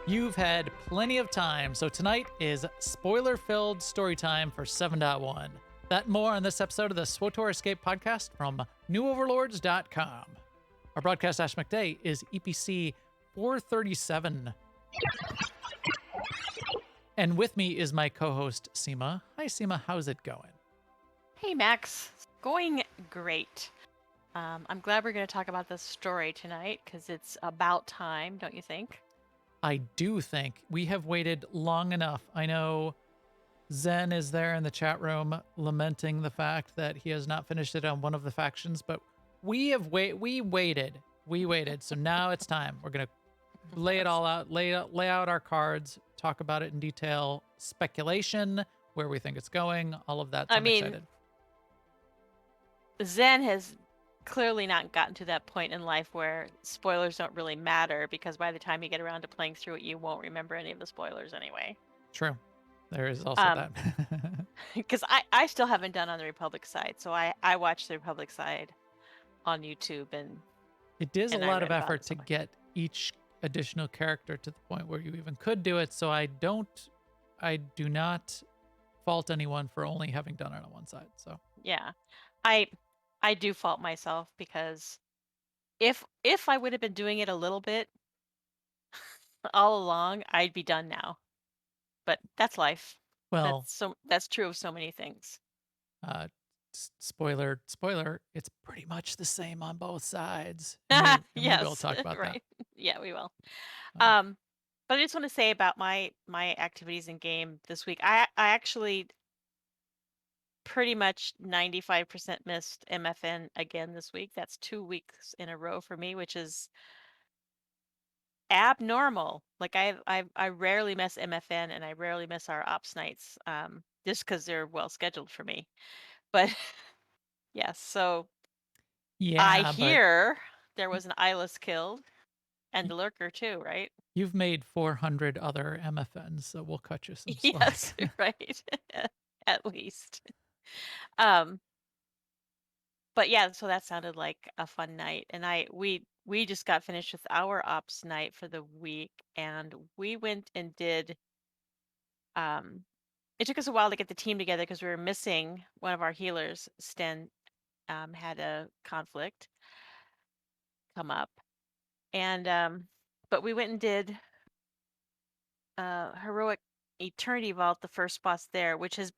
You've had plenty of time, so tonight is spoiler-filled story time for 7.1. That and more on this episode of the SWTOR Escape podcast from newoverlords.com. Our broadcast aspect day is EPC 437. And with me is my co-host, Seema. Hi, Seema. How's it going? Hey, Max. It's going great. I'm glad we're going to talk about this story tonight because it's about time, don't you think? I do think we have waited long enough. I know Zen is there in the chat room lamenting the fact that he has not finished it on one of the factions, but we waited. So now it's time. We're going to lay it all out, lay out our cards, talk about it in detail, speculation, where we think it's going, all of that. So I'm excited. Zen has clearly not gotten to that point in life where spoilers don't really matter, because by the time you get around to playing through it, you won't remember any of the spoilers anyway. True. There is also that. Because I still haven't done on the Republic side, so I watched the Republic side on YouTube, and it is a lot of effort to get each additional character to the point where you even could do it. So I do not fault anyone for only having done it on one side. So yeah, I do fault myself, because if I would have been doing it a little bit all along, I'd be done now. But that's life. Well, that's true of so many things. Spoiler, it's pretty much the same on both sides. Yes, we will talk about right. that. Yeah, we will. But I just want to say about my activities in game this week. I actually pretty much 95% missed MFN again this week. That's 2 weeks in a row for me, which is abnormal. Like I rarely miss MFN, and I rarely miss our ops nights, just because they're well scheduled for me. But yes, so yeah, I hear there was an Eyeless killed and the Lurker too, right? You've made 400 other MFNs, so we'll cut you some slack. Yes, right. At least. But yeah, so that sounded like a fun night, and we just got finished with our ops night for the week, and we went and did. It took us a while to get the team together because we were missing one of our healers. Sten had a conflict come up, and but we went and did heroic Eternity Vault, the first boss there, which has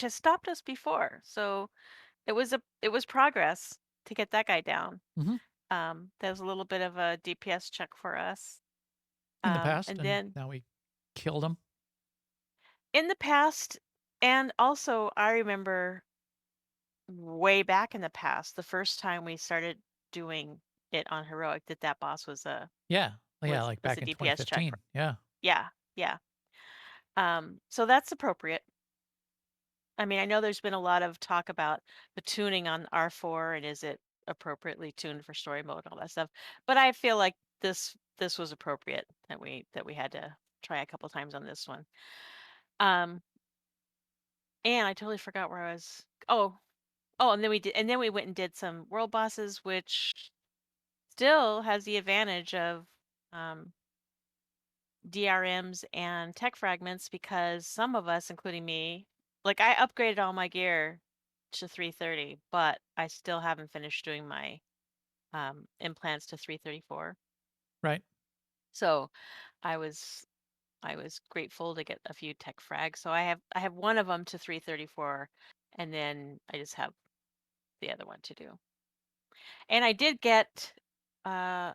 stopped us before. So it was progress to get that guy down. Mm-hmm. That was a little bit of a DPS check for us in the past, and then now we killed him. In the past, and also I remember way back in the past, the first time we started doing it on heroic, that boss was a like back in DPS 2015. Check yeah. So that's appropriate. I mean, I know there's been a lot of talk about the tuning on R4 and is it appropriately tuned for story mode and all that stuff, but I feel like this was appropriate, that we had to try a couple times on this one. And I totally forgot where I was. Oh, and then we went and did some world bosses, which still has the advantage of DRMs and tech fragments, because some of us, including me, like I upgraded all my gear to 330, but I still haven't finished doing my implants to 334. Right. So I was grateful to get a few tech frags. So I have one of them to 334, and then I just have the other one to do. And I did get a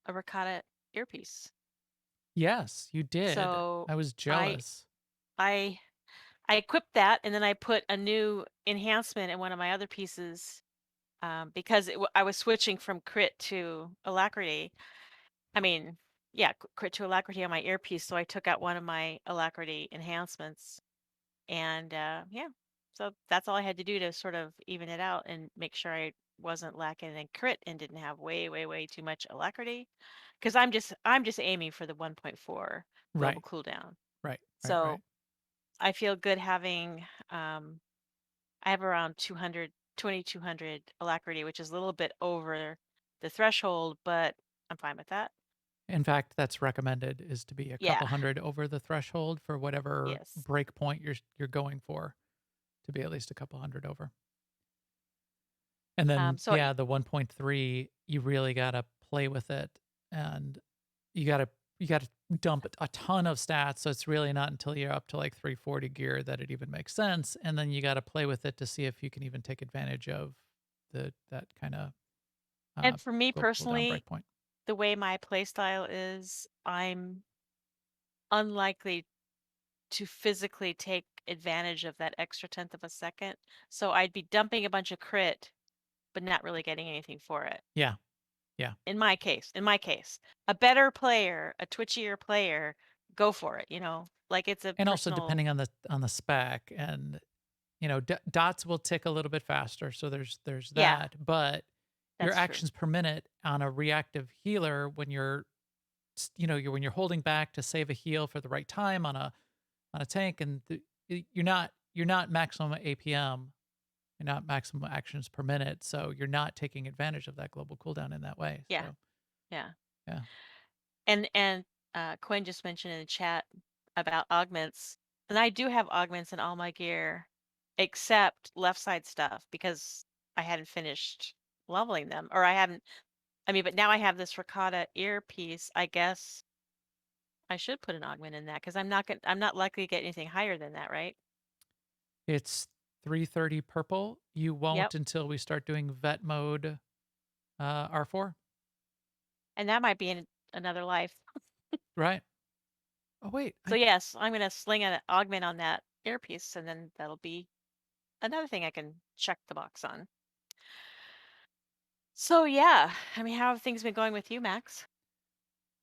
Ricotta earpiece. Yes, you did. So I was jealous. I equipped that, and then I put a new enhancement in one of my other pieces, because I was switching from crit to alacrity. I mean, yeah, crit to alacrity on my earpiece. So I took out one of my alacrity enhancements, and yeah, so that's all I had to do to sort of even it out and make sure I wasn't lacking in crit and didn't have way too much alacrity, because I'm just aiming for the 1.4 global cooldown. Right. So I feel good having I have around 2200 alacrity, which is a little bit over the threshold, but I'm fine with that. In fact, that's recommended is to be a Yeah. couple hundred over the threshold for whatever Yes. break point you're going for, to be at least a couple hundred over. And then, So yeah, the 1.3, you really gotta play with it, and you gotta dump a ton of stats, so it's really not until you're up to, like, 340 gear that it even makes sense, and then you gotta play with it to see if you can even take advantage of that kinda, and for me global cooldown personally, breakpoint. the way my play style is, I'm unlikely to physically take advantage of that extra tenth of a second. So I'd be dumping a bunch of crit, but not really getting anything for it. Yeah, yeah. In my case, a better player, a twitchier player, go for it, like it's a And also personal, depending on the spec and, dots will tick a little bit faster, so there's yeah, that, but your that's true. actions per minute on a reactive healer when when you're holding back to save a heal for the right time on a tank and you're not maximum APM, you're not maximum actions per minute, so you're not taking advantage of that global cooldown in that way. Yeah, So, yeah. yeah. And Quinn just mentioned in the chat about augments, and I do have augments in all my gear except left side stuff because I hadn't finished leveling them, or I haven't. I mean, but now I have this ricotta earpiece. I guess I should put an augment in that because I'm not likely to get anything higher than that, right? It's 330 purple. You Yep. won't until we start doing vet mode R4, And that might be in another life. right? Oh wait, So yes, I'm gonna sling an augment on that earpiece, and then that'll be another thing I can check the box on. So yeah, I mean, how have things been going with you, Max?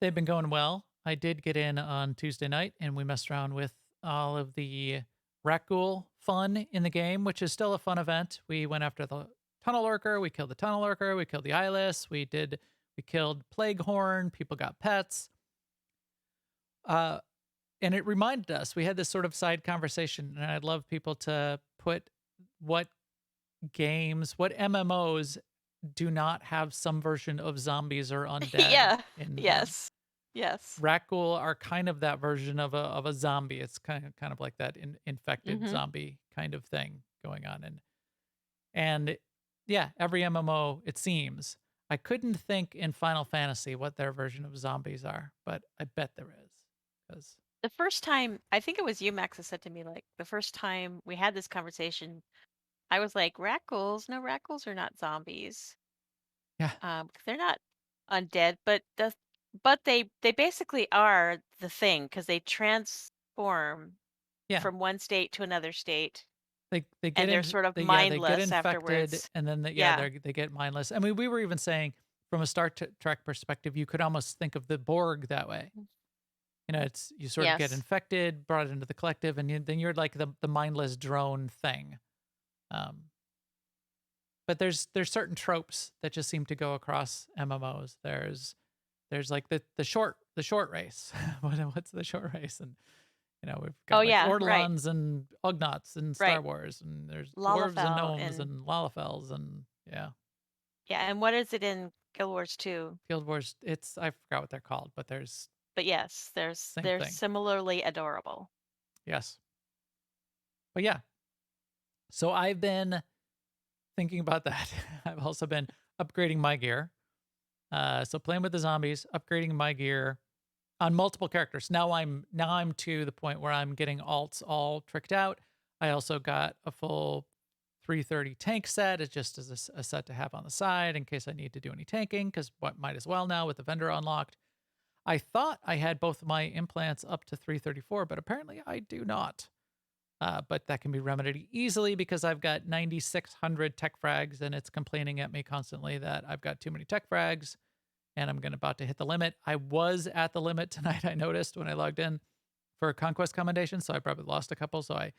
they've been going well. I did get in on Tuesday night and we messed around with all of the Rakghoul fun in the game, which is still a fun event. We went after the tunnel lurker, we killed the tunnel lurker, we killed the eyeless, we killed Plaguehorn, people got pets. Uh and it reminded us, we had this sort of side conversation, and I'd love people to put what what MMOs do not have some version of zombies or undead Yeah. in them. Yes. Yes. Rakghoul are kind of that version of a zombie. It's kind of like that infected Mhm. zombie kind of thing going on, and yeah, every MMO it seems. I couldn't think in Final Fantasy what their version of zombies are, but I bet there is because The first time, I think it was you, Max, that said to me, like, the first time we had this conversation, I was like, "Rackles? No, rackles are not zombies. yeah, 'Cause they're not undead, but they basically are the thing because they transform yeah. from one state to another state, They get and they're in sort of they get mindless infected afterwards." and then Yeah. they get mindless. I mean, we were even saying from a Trek perspective, you could almost think of the Borg that way. Mm. It's you sort of get Yes. infected, brought into the collective, and then you're like the mindless drone thing. Um, but there's certain tropes that just seem to go across MMOs. There's like the short race. What's the short race? And we've Oh, got like yeah, right, Ortolans and Ugnaughts in Star right. Wars, and there's dwarves and Lalafell gnomes and and Lalafels, and yeah, yeah, and what is it in Guild Wars 2? Field Wars. I forgot what they're called, but there's But yes, same they're thing. similarly adorable. Yes, but yeah. So I've been thinking about that. I've also been upgrading my gear. So playing with the zombies, upgrading my gear on multiple characters. Now I'm to the point where I'm getting alts all tricked out. I also got a full 330 tank set. It's just as a set to have on the side in case I need to do any tanking, because what might as well now with the vendor unlocked. I thought I had both of my implants up to 334, but apparently I do not. But that can be remedied easily because I've got 9,600 tech frags and it's complaining at me constantly that I've got too many tech frags and I'm about to hit the limit. I was at the limit tonight, I noticed when I logged in for Conquest Commendations, so I probably lost a couple. So I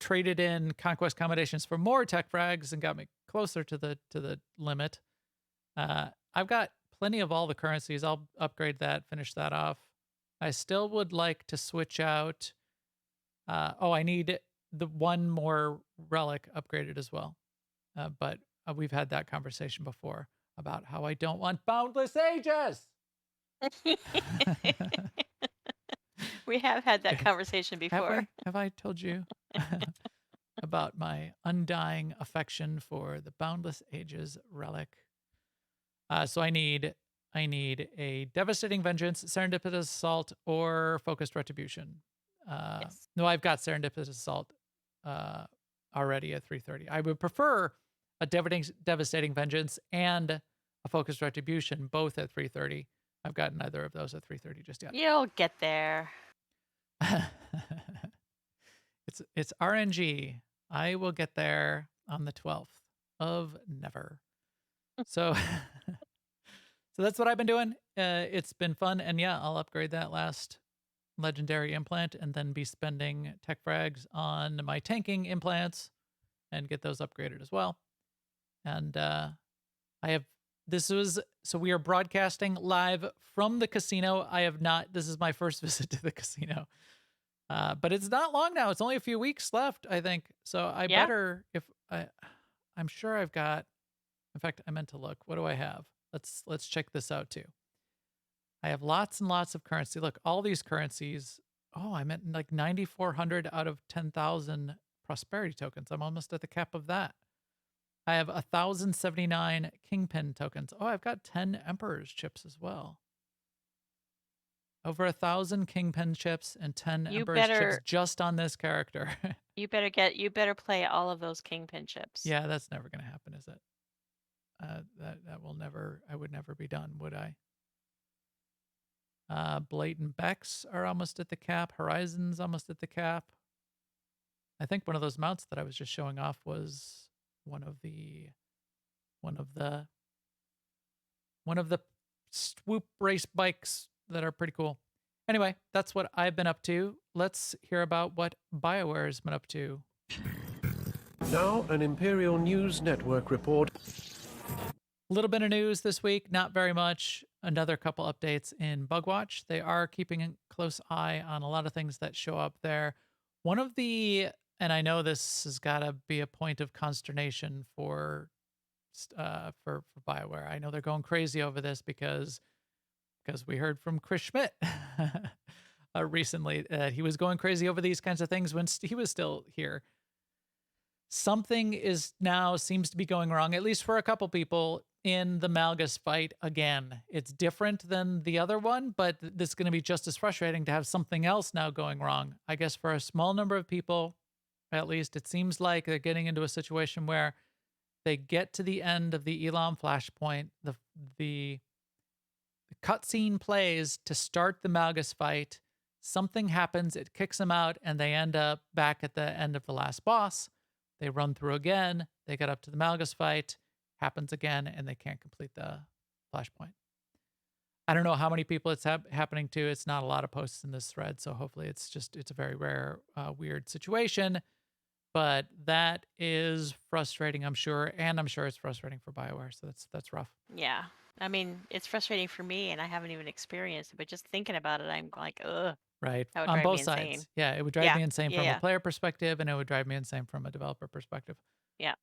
traded in Conquest Commendations for more tech frags and got me closer to the limit. I've got plenty of all the currencies. I'll upgrade that, finish that off. I still would like to switch out. I need the one more relic upgraded as well. But we've had that conversation before about how I don't want boundless ages. We have had that conversation Have before. we? Have I told you about my undying affection for the Boundless Ages relic? So I need a devastating vengeance, serendipitous assault, or focused retribution. Yes. No, I've got serendipitous assault uh, already at 330. I would prefer a devastating vengeance and a focused retribution, both at 330. I've got neither of those at 330 just yet. You'll get there. It's RNG. I will get there on the 12th of never. So so that's what I've been doing. It's been fun, and yeah, I'll upgrade that last legendary implant and then be spending tech frags on my tanking implants and get those upgraded as well. And I have this was so we are broadcasting live from the casino. I have not. This is my first visit to the casino. But it's not long now. It's only a few weeks left, I think. So I Yeah. better if I'm sure I've got. In fact, I meant to look. What do I have? Let's check this out too. I have lots and lots of currency. Look, all these currencies. Oh, I'm at like 9,400 out of 10,000 prosperity tokens. I'm almost at the cap of that. I have 1,079 kingpin tokens. Oh, I've got 10 emperor's chips as well. Over 1,000 kingpin chips and 10 You emperor's chips better just on this character. you better play all of those kingpin chips. Yeah, that's never going to happen, is it? That will never. I would never be done, would I? Blatant Becks are almost at the cap. Horizon's almost at the cap. I think one of those mounts that I was just showing off was one of the one of the one of the swoop race bikes that are pretty cool. Anyway, that's what I've been up to. Let's hear about what BioWare's been up to. Now, an Imperial News Network report. A little bit of news this week, not very much. Another couple updates in Bugwatch. They are keeping a close eye on a lot of things that show up there. One of the, and I know this has got to be a point of consternation for BioWare. I know they're going crazy over this because we heard from Chris Schmidt recently that he was going crazy over these kinds of things when he was still here. Something is now seems to be going wrong, at least for a couple people, in the Malgus fight again. It's different than the other one, but this is going to be just as frustrating to have something else now going wrong. I guess for a small number of people, at least, it seems like they're getting into a situation where they get to the end of the Elam flashpoint, the cutscene plays to start the Malgus fight. Something happens, it kicks them out, and they end up back at the end of the last boss. They run through again, they get up to the Malgus fight, happens again, and they can't complete the flashpoint. I don't know how many people it's happening to. It's not a lot of posts in this thread, so hopefully it's a very rare, weird situation. But that is frustrating, I'm sure, and I'm sure it's frustrating for BioWare. So that's rough. Yeah. I mean, it's frustrating for me and I haven't even experienced it, but just thinking about it, I'm like, ugh, Right. that would On drive me both insane. sides. Yeah, it would drive Yeah. me insane Yeah. from a Yeah. player perspective, and it would drive me insane from a developer perspective. Yeah.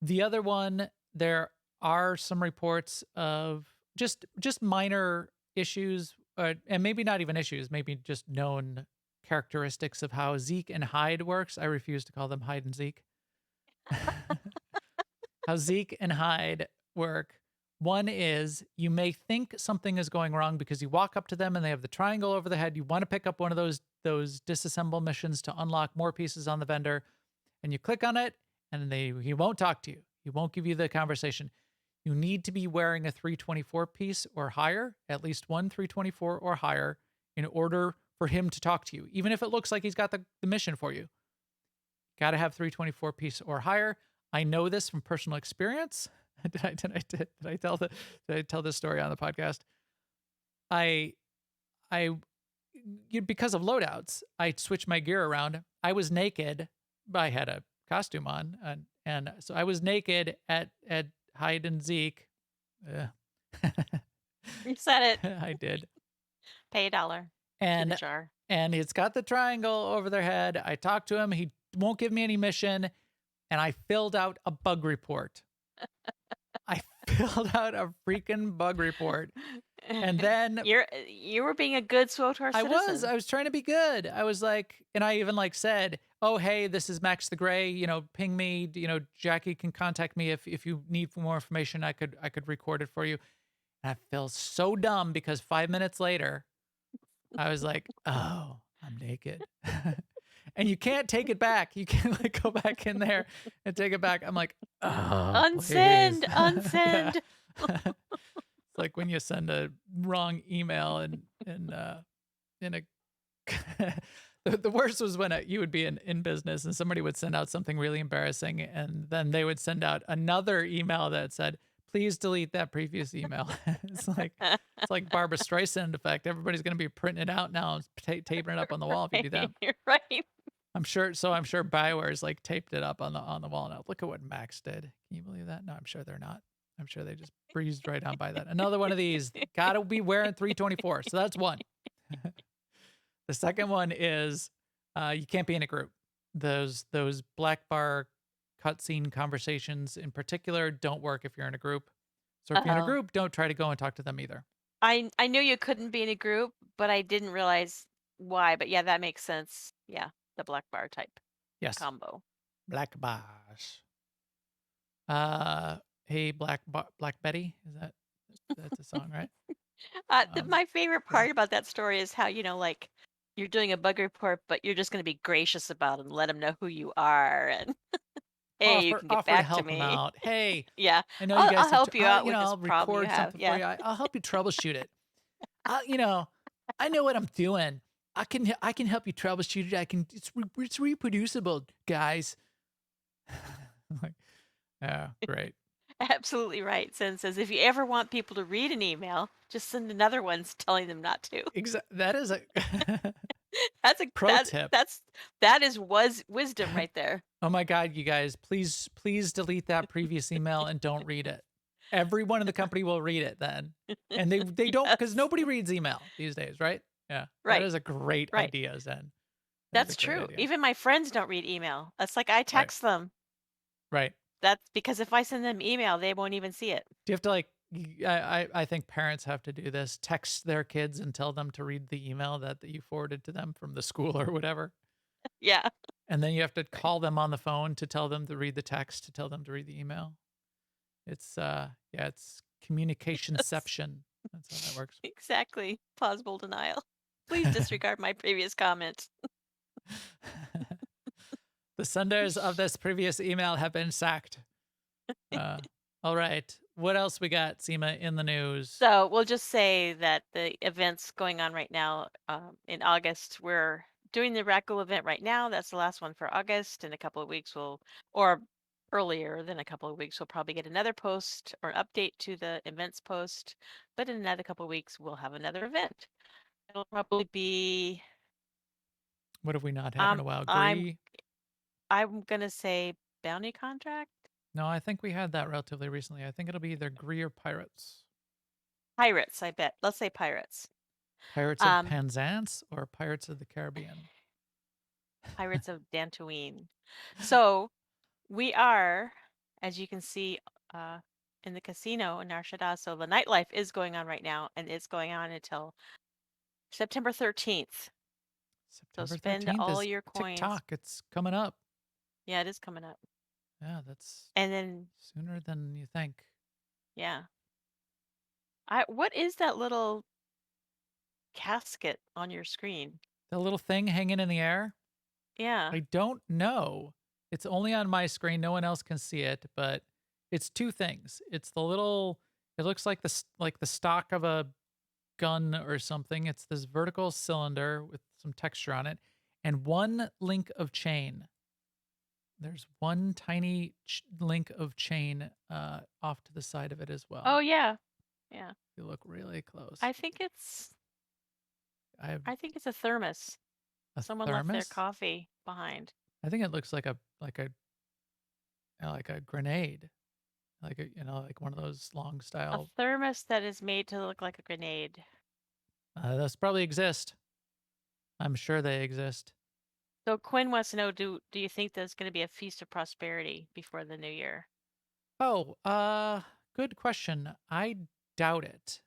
The other one, there are some reports of just minor issues, and maybe not even issues, maybe just known characteristics of how Zeke and Hyde works. I refuse to call them Hyde and Zeke. How Zeke and Hyde work. One is you may think something is going wrong because you walk up to them and they have the triangle over the head. You want to pick up one of those disassemble missions to unlock more pieces on the vendor, and you click on it, and he won't talk to you. He won't give you the conversation. You need to be wearing a 324 piece or higher, at least one 324 or higher, in order for him to talk to you, even if it looks like he's got the mission for you. Got to have 324 piece or higher. I know this from personal experience. Did I tell this story on the podcast? Because of loadouts, I switched my gear around. I was naked. I had a costume on, and so I was naked at Hyde and Zeke. You said it. I did. Pay $1 to the And jar. it's got the triangle over their head. I talked to him. He won't give me any mission, and I filled out a bug report. I filled out a freaking bug report. And then you were being a good SWTOR I citizen. was trying to be good. I was like, and I even like said, "Oh, hey, this is Max the Gray. Ping me. Jackie can contact me if you need more information. I could record it for you." And I feel so dumb because 5 minutes later, I was like, "Oh, I'm naked," and you can't take it back. You can't like go back in there and take it back. I'm like, "Oh, please." Unsend, Yeah. unsend. It's like when you send a wrong email and in a the worst was when you would be in business and somebody would send out something really embarrassing and then they would send out another email that said, "Please delete that previous email." It's like Barbara Streisand effect. Everybody's going to be printing it out now and taping it up on the wall if you do that. You're right. I'm sure. So I'm sure Bioware's like taped it up on the wall now. Look at what Max did. Can you believe that? No, I'm sure they're not. I'm sure they just breezed right on by that. Another one of these. Gotta be wearing 324. So that's one. The second one is you can't be in a group. Those black bar cutscene conversations in particular don't work if you're in a group. So if you're in a Uh-oh. group, don't try to go and talk to them either. I knew you couldn't be in a group, but I didn't realize why. But yeah, that makes sense. Yeah, the black bar type Yes, combo. black bars. Hey, Black Betty. That's a song, right? My favorite Yeah. part about that story is how, like you're doing a bug report, but you're just going to be gracious about it and let them know who you are. And hey, you can get Offer to back to help them me. out. Hey, Yeah, I know you guys I'll have, help you out with this I'll problem you record have. something for Yeah, you. I'll help you troubleshoot it. I know what I'm doing. I can help you troubleshoot it. It's reproducible, guys. Like, yeah, great. absolutely right. Sen says if you ever want people to read an email, just send another one telling them not to. That is a That's a pro tip. that is was wisdom right there. Oh my God, you guys, please delete that previous email and don't read it. Everyone in the company will read it then. And they don't, because Yes. nobody reads email these days, right? Yeah. That Right, is a great right. idea, Zen. That is a That's great true. idea. Even my friends don't read email. It's like I Right. text them. Right. That's because if I send them email, they won't even see it. Do you have to like I think parents have to do this, text their kids and tell them to read the email that you forwarded to them from the school or whatever. Yeah. And then you have to Right. call them on the phone to tell them to read the text, to tell them to read the email. It's it's communicationception. That's how that works. Exactly. Plausible denial. Please disregard my previous comment. The senders of this previous email have been sacked. All right. What else we got, Seema, in the news? So we'll just say that the events going on right now in August, we're doing the Rackle event right now. That's the last one for August. In a couple of weeks, or earlier than a couple of weeks, we'll probably get another post or update to the events post. But in another couple of weeks, we'll have another event. It'll probably be. What have we not had in a while? I'm gonna say bounty contract. No, I think we had that relatively recently. I think it'll be either Gree or Pirates. Pirates, I bet. Let's say pirates. Pirates of Penzance or Pirates of the Caribbean? Pirates of Dantooine. So we are, as you can see, in the casino in Narshada. So the nightlife is going on right now, and it's going on until September 13th. So September spend 13th all is your coins. TikTok. It's coming up. Yeah, it is coming up. Yeah, that's And then sooner than you think. yeah. What is that little casket on your screen? The little thing hanging in the air? Yeah. I don't know. It's only on my screen. No one else can see it, but it's two things. It's the little, it looks like the stock of a gun or something. It's this vertical cylinder with some texture on it and one link of chain. There's one tiny link of chain off to the side of it as well. Oh yeah. Yeah. If you look really close. I think it's a thermos. A Someone left their thermos? coffee behind. I think it looks like a grenade, like one of those long A style. thermos that is made to look like a grenade. Those probably exist. I'm sure they exist. So Quinn wants to know, do you think there's going to be a feast of prosperity before the new year? Oh, good question. I doubt it,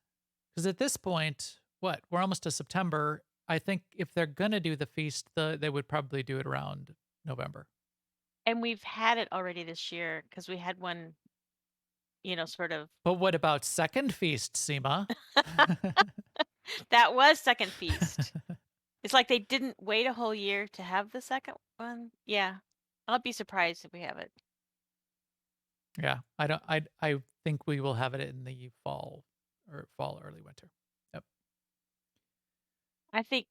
Because at this point, we're almost to September. I think if they're going to do the feast, they would probably do it around November. And we've had it already this year because we had one, sort of. But what about second feast, Seema? That was second feast. It's like they didn't wait a whole year to have the second one. Yeah. I'll be surprised if we have it. Yeah, I think we will have it in the fall, early winter. Yep. I think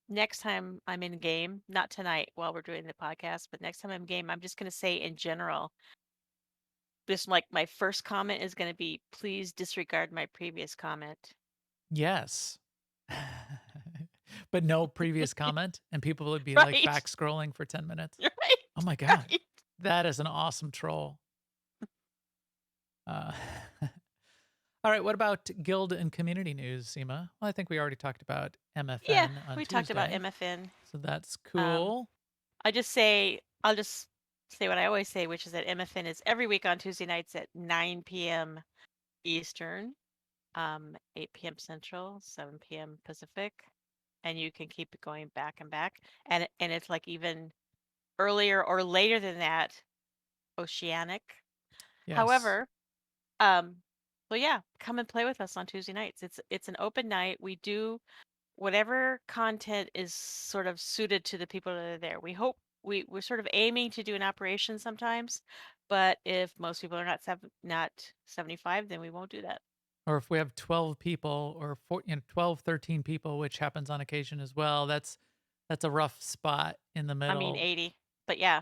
next time I'm in game, not tonight while we're doing the podcast, but next time I'm in game, I'm just going to say in general, this like my first comment is going to be, please disregard my previous comment. Yes. But no previous comment, and people would be like Right. back scrolling for 10 minutes. Right. Oh my God. Right. That is an awesome troll. All right. What about guild and community news, Seema? Well, I think we already talked about MFN Yeah, on we talked about Tuesday, MFN. so that's cool. I'll just say what I always say, which is that MFN is every week on Tuesday nights at 9 p.m. Eastern, 8 p.m. Central, 7 p.m. Pacific, and you can keep it going back and back, and it's like even earlier or later than that, Oceanic. Yes. However, well, yeah, come and play with us on Tuesday nights. It's an open night. We do whatever content is sort of suited to the people that are there. We hope we're sort of aiming to do an operation sometimes, but if most people are not 75, then we won't do that. Or if we have 12 people or 12, 13 people, which happens on occasion as well, that's a rough spot in the middle. I mean 80, but yeah.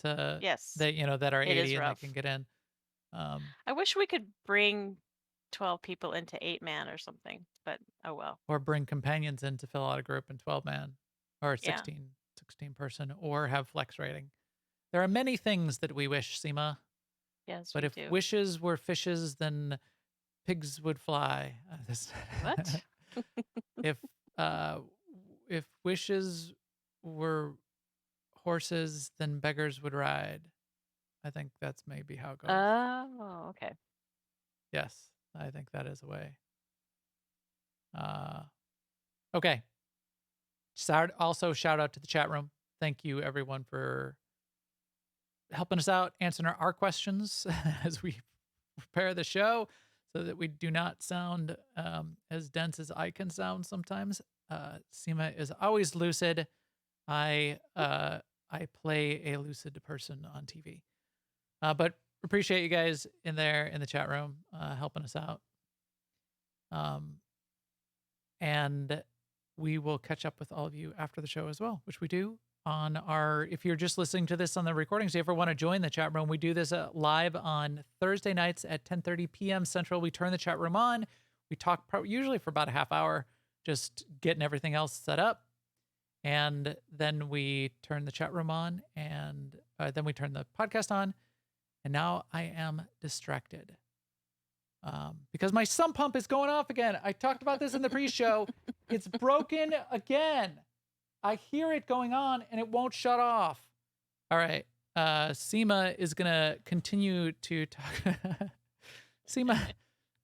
Yes. That that are it 80 is and rough. they can get in. I wish we could bring 12 people into 8-man or something, but oh well. Or bring companions in to fill out a group in 12-man or 16 person, or have flex rating. There are many things that we wish, Seema. Yes, but we if do. wishes were fishes, then pigs would fly. What? If wishes were horses, then beggars would ride. I think that's maybe how it goes. Oh, okay. Yes, I think that is a way. Okay. Also, shout out to the chat room. Thank you, everyone, for helping us out, answering our questions as we prepare the show so that we do not sound as dense as I can sound sometimes. Seema is always lucid. I play a lucid person on TV. But appreciate you guys in the chat room helping us out. And we will catch up with all of you after the show as well, which we do on if you're just listening to this on the recording, so if you ever want to join the chat room, we do this live on Thursday nights at 10:30 p.m. Central. We turn the chat room on. We talk usually for about a half hour, just getting everything else set up. And then we turn the chat room on, and then we turn the podcast on. And now I am distracted because my sump pump is going off again. I talked about this in the pre-show. It's broken again. I hear it going on, and it won't shut off. All right. Seema is going to continue to talk. Seema,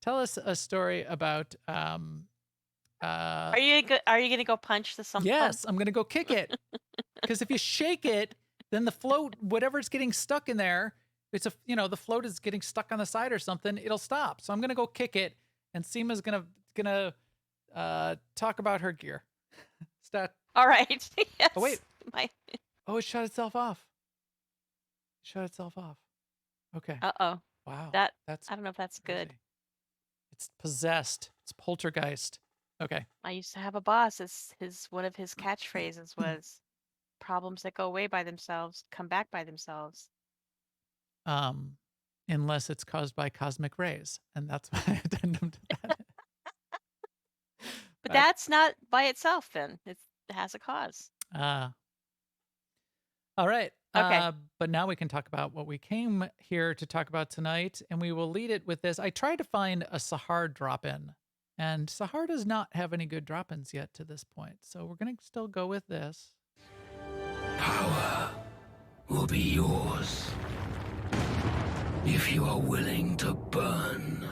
tell us a story about... are you going to go punch the sump pump? Yes, I'm going to go kick it. Because if you shake it, then the float, whatever's getting stuck in there, the float is getting stuck on the side or something, it'll stop. So I'm going to go kick it, and Seema's going to talk about her gear. All right. Yes. Oh, wait. Oh, it shut itself off. Okay. Uh-oh. Wow. I don't know if that's crazy. good. It's possessed. It's poltergeist. Okay. I used to have a boss. One of his catchphrases was, "Problems that go away by themselves come back by themselves." Unless it's caused by cosmic rays, and that's my addendum to that. But that's not by itself. Then it has a cause. All right. Okay. But now we can talk about what we came here to talk about tonight, and we will lead it with this. I tried to find a Sahara drop-in, and Sahara does not have any good drop-ins yet to this point, so we're going to still go with this. Power will be yours if you are willing to burn.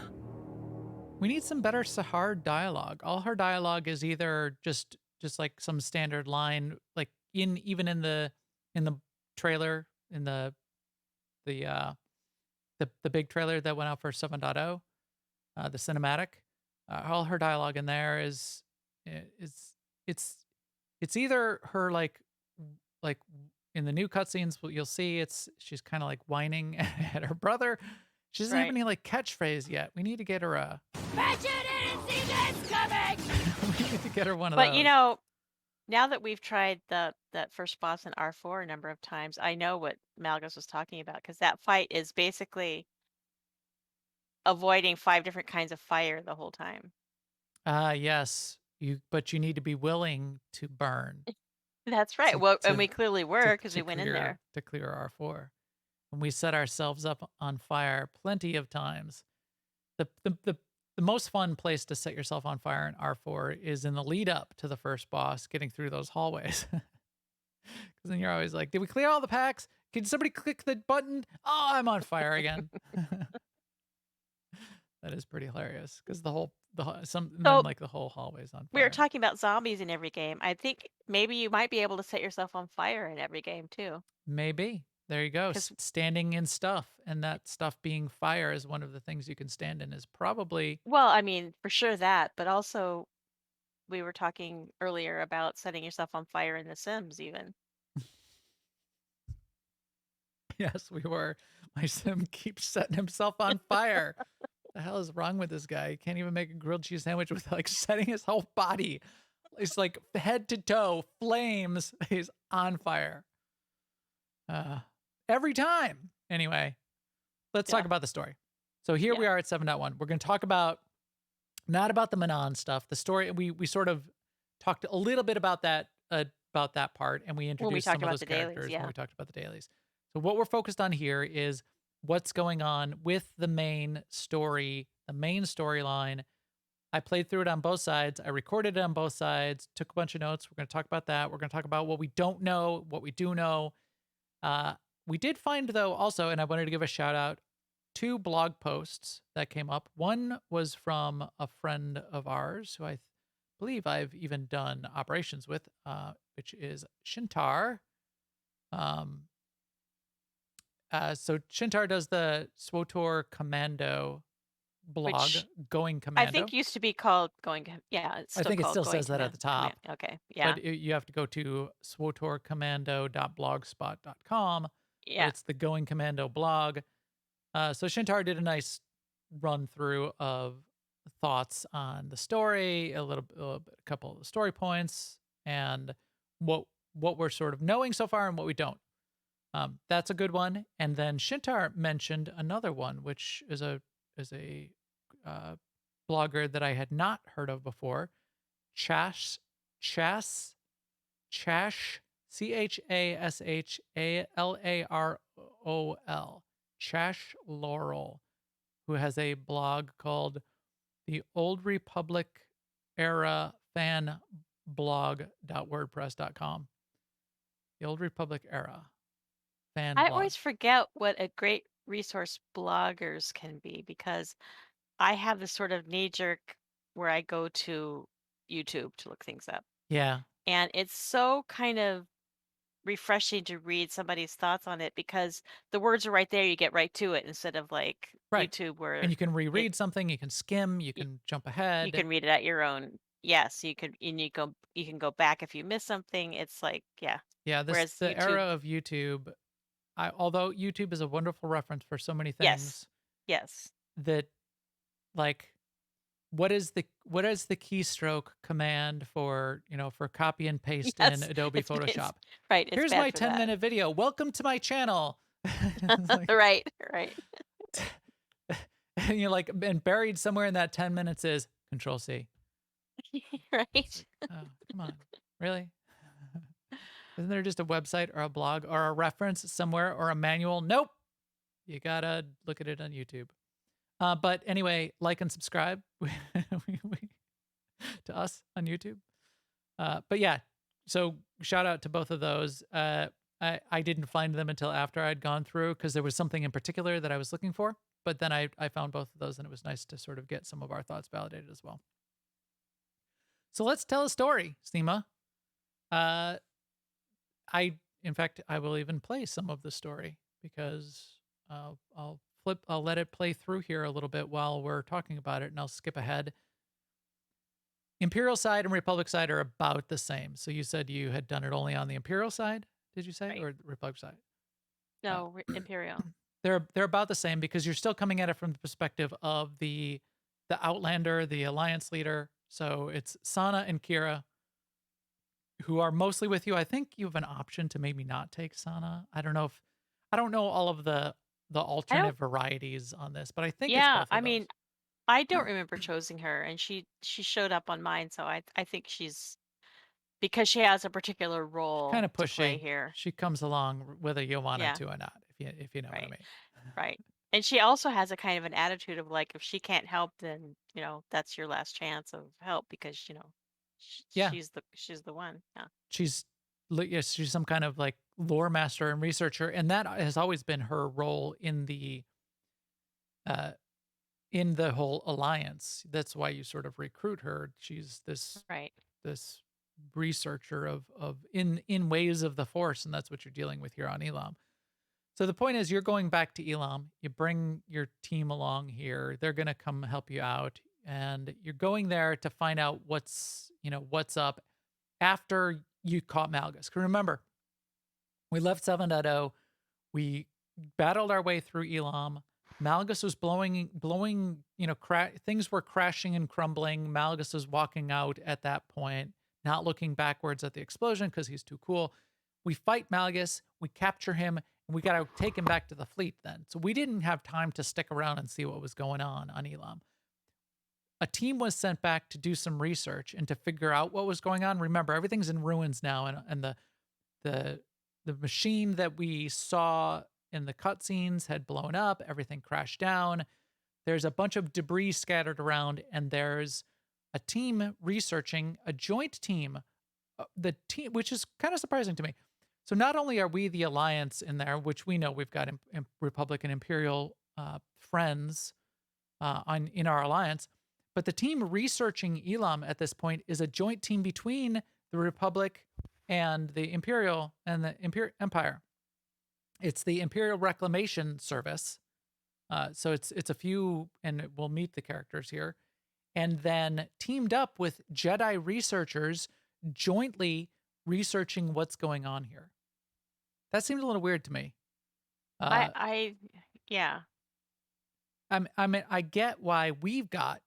We need some better Sahara dialogue. All her dialogue is either just like some standard line, like even in the trailer, in the the big trailer that went out for 7.0, the cinematic. All her dialogue in there is it's it's either her like in the new cutscenes, what you'll see, she's kind of like whining at her brother. She doesn't have Right. any like catchphrase yet. We need to get her a Bet you didn't see this coming! we need to get her one of But those. now that we've tried that first boss in R4 a number of times, I know what Malgus was talking about because that fight is basically avoiding 5 different kinds of fire the whole time. Yes. But you need to be willing to burn That's right. to Well, and to we clearly were because we went in there. to clear R4. And we set ourselves up on fire plenty of times. The most fun place to set yourself on fire in R4 is in the lead up to the first boss, getting through those hallways. Because then you're always like, did we clear all the packs? Can somebody click the button? Oh, I'm on fire again. That is pretty hilarious because So like the whole hallway's on we were fire. talking about zombies in every game. I think maybe you might be able to set yourself on fire in every game too. Maybe. There you go. 'Cause Standing in stuff, and that stuff being fire is one of the things you can stand in is probably well, I mean, for sure that, but also we were talking earlier about setting yourself on fire in The Sims even. yes, we were. My sim keeps setting himself on fire. The hell is wrong with this guy? He can't even make a grilled cheese sandwich without like setting his whole body. It's like head to toe, flames. He's on fire. Every time. Anyway, let's talk Yeah. about the story. So here we Yeah. are at 7.1. We're going to talk about not about the Manon stuff. The story we sort of talked a little bit about that part, and we introduced talked some of about those the dailies, characters when yeah. we talked about the dailies. So what we're focused on here is what's going on with the main story, the main storyline. I played through it on both sides. I recorded it on both sides, took a bunch of notes. We're going to talk about that. We're going to talk about what we don't know, what we do know. We did find, though, also, and I wanted to give a shout out, 2 blog posts that came up. One was from a friend of ours who I believe I've even done operations with, which is Shintar. So Shintar does the SWTOR Commando blog, Which Going I Commando. think used to be called going. Yeah, it's I still think it called still going says that at the top. Okay, yeah, But you have to go to swotorcommando.blogspot.com. But yeah. it's the Going Commando blog. So Shintar did a nice run through of thoughts on the story, a couple of the story points, and what we're sort of knowing so far and what we don't. That's a good one. And then Shintar mentioned another one, which is a blogger that I had not heard of before, Chash, Chashal, Chashlarol, Chash Laurel, who has a blog called the Old Republic Era Fan Blog.wordpress.com. The Old Republic Era Fan I Blog. always forget what a great resource bloggers can be because I have this sort of knee jerk where I go to YouTube to look things up. Yeah. And it's so kind of refreshing to read somebody's thoughts on it because the words are right there. You get right to it instead of like Right. YouTube where And you can reread something, you can skim, you can jump ahead. you can read it at your own. Yes, you could, and you can go back if you miss something. It's like, yeah. Yeah, Whereas the YouTube, era of YouTube, although YouTube is a wonderful reference for so many yes, things, yes, that like what is the keystroke command for for copy and paste in yes. Adobe It's Photoshop? right. It's Here's bad my for that. 10-minute video. Welcome to my channel. It's like, Right, right, and you're like, and buried somewhere in that 10 minutes is Control C. right. Oh, come on, really? Isn't there just a website or a blog or a reference somewhere or a manual? Nope. You gotta look at it on YouTube. But anyway, like and subscribe to us on YouTube. But yeah, so shout out to both of those. I didn't find them until after I'd gone through because there was something in particular that I was looking for. but then I found both of those, and it was nice to sort of get some of our thoughts validated as well. So let's tell a story, Seema. Uh, in fact, I will even play some of the story because I'll let it play through here a little bit while we're talking about it, and I'll skip ahead. Imperial side and Republic side are about the same. So you said you had done it only on the Imperial side, did you say, Right. or the Republic side? No, Imperial. They're about the same because you're still coming at it from the perspective of the Outlander, the Alliance leader. So it's Sana and Kira who are mostly with you. I think you have an option to maybe not take Sana. I don't know all of the I don't. alternate varieties on this, but I think it's Yeah, both I of those. mean, I don't remember choosing her, and she showed up on mine, so I think she's because she has a particular Kind role of to play pushy. here. She comes along whether you want her Yeah, to or not, if you know what I right, mean. right. And she also has a kind of an attitude of like, if she can't help, then that's your last chance of help because Yeah, she's the one. Yeah, she's yes, she's some kind of like lore master and researcher, and that has always been her role uh in the whole alliance. That's why you sort of recruit her. She's right. this researcher of in ways of the force, and that's what you're dealing with here on Elam. So the point is you're going back to Elam, you bring your team along here, they're going to come help you out, and you're going there to find out what's up after you caught Malgus. 'Cause remember, we left 7.0, we battled our way through Elam. Malgus was blowing, things were crashing and crumbling. Malgus was walking out at that point, not looking backwards at the explosion because he's too cool. We fight Malgus, we capture him, and we got to take him back to the fleet then. So we didn't have time to stick around and see what was going on Elam. A team was sent back to do some research and to figure out what was going on. Remember, everything's in ruins now, and the machine that we saw in the cutscenes had blown up. Everything crashed down. There's a bunch of debris scattered around, and there's a team researching, a joint team, the team, which is kind of surprising to me. So not only are we the Alliance in there, which we know we've got Republic and Imperial friends in our alliance, but the team researching Elam at this point is a joint team between the Republic and the Imperial and the Empire. It's the Imperial Reclamation Service. So it's a few, and we'll meet the characters here, and then teamed up with Jedi researchers jointly researching what's going on here. That seemed a little weird to me. I yeah. I mean, I get why we've got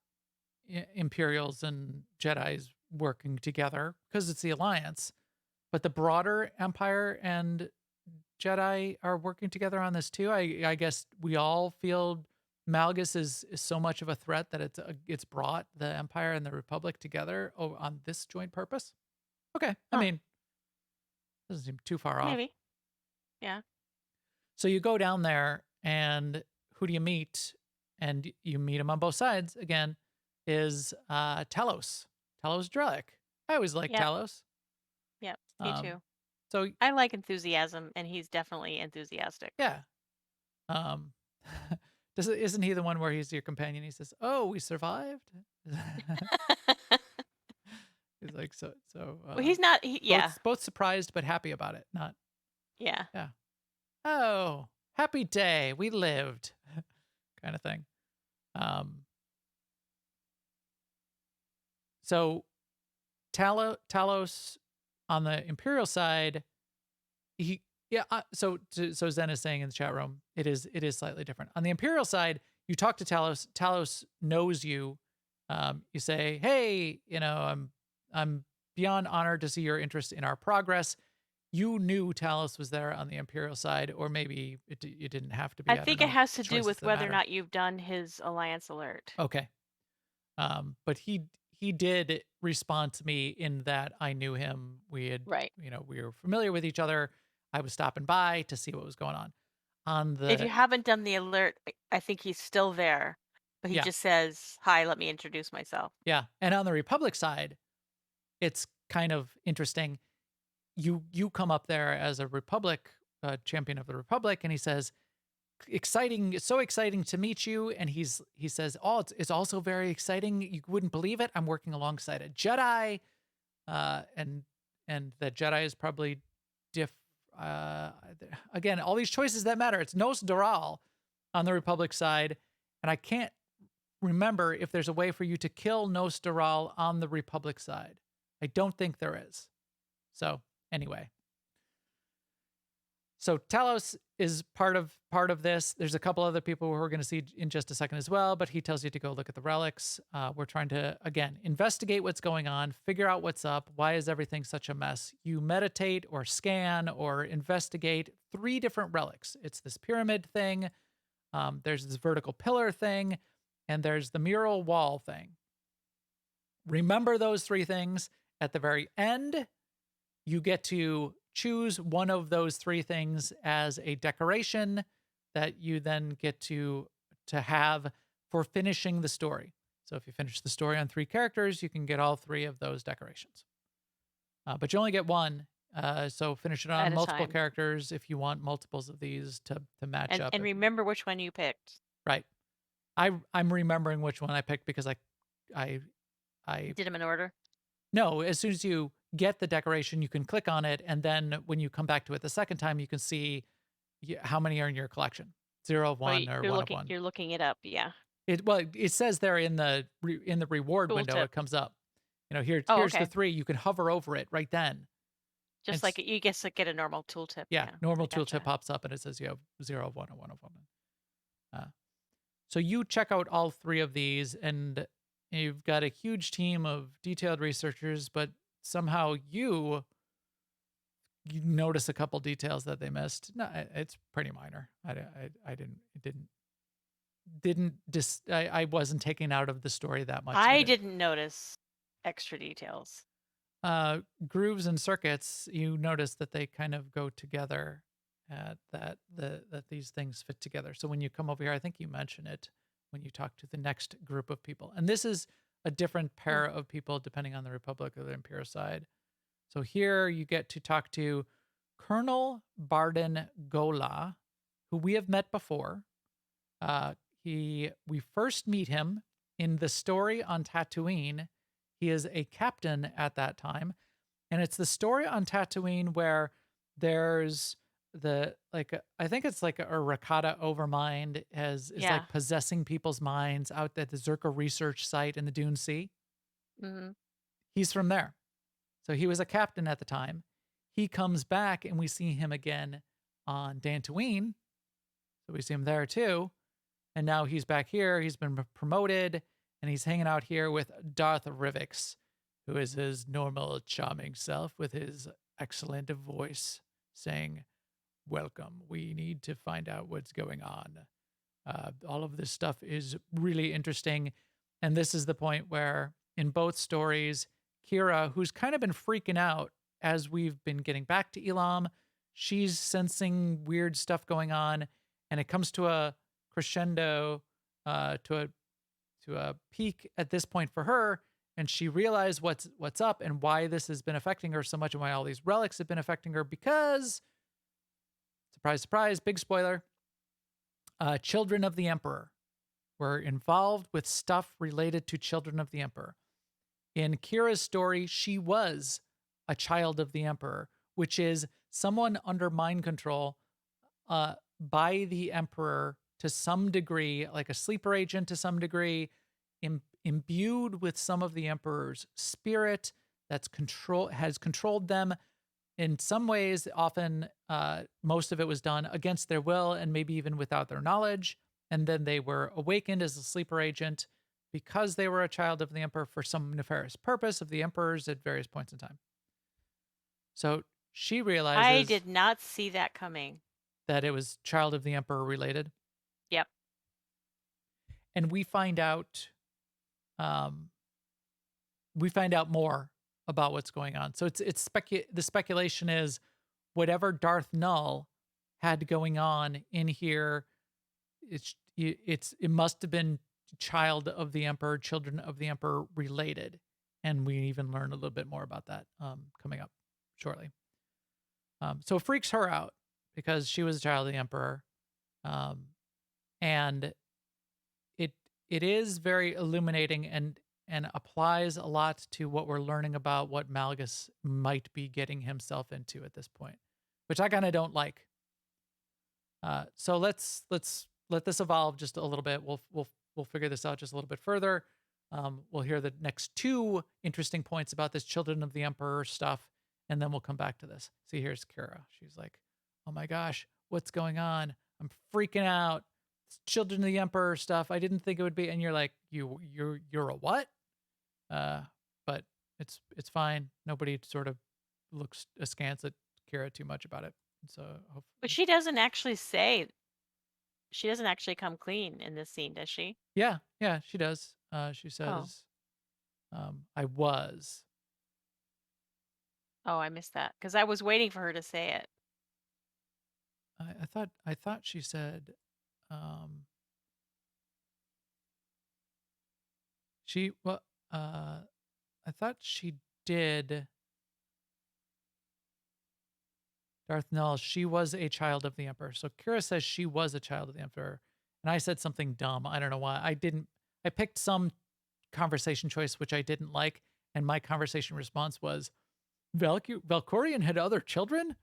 Imperials and Jedis working together because it's the Alliance, but the broader Empire and Jedi are working together on this too. I guess we all feel Malgus is so much of a threat that it's brought the Empire and the Republic together on this joint purpose. Okay, I Huh, mean, doesn't seem too far off. maybe. Yeah. So you go down there, and who do you meet? And you meet him on both sides again. Is Talos Drellick. I always like Yep. Talos. Yep. Me Um, too. so I like enthusiasm, and he's definitely enthusiastic. yeah. Um, isn't he the one where he's your companion? He says, "Oh, we survived." He's like Well, he's not. Yeah. both surprised but happy about it. Not Yeah. yeah. Oh, happy day, we lived, kind of thing. Um, so Talos on the Imperial side, so Zen is saying in the chat room, it is slightly different. On the Imperial side, you talk to Talos. Talos knows you. You say, "Hey, I'm beyond honored to see your interest in our progress." You knew Talos was there on the Imperial side, or maybe you didn't have to be. I I don't think it know. has to do Choices with that whether or matter. not you've done his alliance alert. Okay. But he did respond to me in that I knew him. We had, Right. we were familiar with each other. I was stopping by to see what was going on. On If you the haven't done the alert, I think he's still there, but he yeah, just says, "Hi, let me introduce myself." yeah, and on the Republic side, it's kind of interesting. You come up there as a Republic champion of the Republic, and he says, exciting, so exciting to meet you. And he says, oh, it's also very exciting. You wouldn't believe it. I'm working alongside a Jedi. And the Jedi is probably uh, again, all these choices that matter. It's Nos Doral on the Republic side. And I can't remember if there's a way for you to kill Nos Doral on the Republic side. I don't think there is. So anyway. So Talos is part of this. There's a couple other people who we're going to see in just a second as well, but he tells you to go look at the relics. We're trying to, again, investigate what's going on, figure out what's up. Why is everything such a mess? You meditate or scan or investigate 3 different relics. It's this pyramid thing. There's this vertical pillar thing, and there's the mural wall thing. Remember those 3 things. At the very end, you get to choose one of those 3 things as a decoration that you then get to have for finishing the story. So if you finish the story on 3 characters, you can get all 3 of those decorations. But you only get one. So finish it on At a multiple time. characters if you want multiples of these to match up. And remember which one you picked. Right. I'm remembering which one I picked because I Did them in order? No, as soon as you get the decoration, you can click on it, and then when you come back to it the second time, you can see how many are in your collection. 0 of 1 or 1 of 1. You're looking it up, yeah. It says there in the reward window, Tooltip. it comes up. Here's okay. the 3. You can hover over it right then. Just like you get to get a normal tooltip. Yeah, normal I gotcha. tooltip pops up, and it says you have 0 of 1 or 1 of 1. So you check out all 3 of these, and you've got a huge team of detailed researchers, but somehow you notice a couple details that they missed. No, it's pretty minor. I wasn't taken out of the story that much. I didn't notice extra details. Grooves and circuits, you notice that they kind of go together, that these things fit together. So when you come over here, I think you mention it when you talk to the next group of people. And this is a different pair of people depending on the Republic or the Imperial side. So here you get to talk to Colonel Barton Gola, who we have met before. We first meet him in the story on Tatooine. He is a captain at that time. And it's the story on Tatooine where there's I think it's like a Rakata overmind is like possessing people's minds out at the Zerka research site in the Dune Sea. Mm-hmm. He's from there. So he was a captain at the time. He comes back and we see him again on Dantooine. So we see him there too. And now he's back here. He's been promoted and he's hanging out here with Darth Rivix, who is his normal charming self with his excellent voice saying, "Welcome. We need to find out what's going on. All of this stuff is really interesting." And this is the point where in both stories, Kira, who's kind of been freaking out as we've been getting back to Elam, she's sensing weird stuff going on. And it comes to a crescendo, to a peak at this point for her. And she realized what's up and why this has been affecting her so much and why all these relics have been affecting her because... surprise, surprise, big spoiler. Children of the Emperor were involved with stuff related to Children of the Emperor. In Kira's story, she was a child of the Emperor, which is someone under mind control by the Emperor to some degree, like a sleeper agent to some degree, imbued with some of the Emperor's spirit has controlled them. In some ways, often most of it was done against their will and maybe even without their knowledge. And then they were awakened as a sleeper agent because they were a child of the Emperor for some nefarious purpose of the Emperors at various points in time. So she realizes... I did not see that coming. That it was child of the Emperor related. Yep. And we find out more about what's going on. So the speculation is whatever Darth Null had going on in here, it must have been child of the Emperor, children of the Emperor related. And we even learn a little bit more about that coming up shortly. So it freaks her out because she was a child of the Emperor. Um, and it is very illuminating and applies a lot to what we're learning about what Malgus might be getting himself into at this point, which I kind of don't like. So let's let this evolve just a little bit. We'll figure this out just a little bit further. We'll hear the next two interesting points about this Children of the Emperor stuff, and then we'll come back to this. See, here's Kira. She's like, "Oh my gosh, what's going on? I'm freaking out. It's Children of the Emperor stuff. I didn't think it would be." And you're like, "You're a what?" But it's fine. Nobody sort of looks askance at Kira too much about it. So hopefully, But she doesn't actually say. She doesn't actually come clean in this scene, does she? yeah, she does. She Oh. says, "I was." Oh, I missed that because I was waiting for her to say it. I thought she said, she well, I thought she did. Darth Null, she was a child of the Emperor. So Kira says she was a child of the Emperor, and I said something dumb. I don't know why. I picked some conversation choice which I didn't like, and my conversation response was, Valkorion had other children?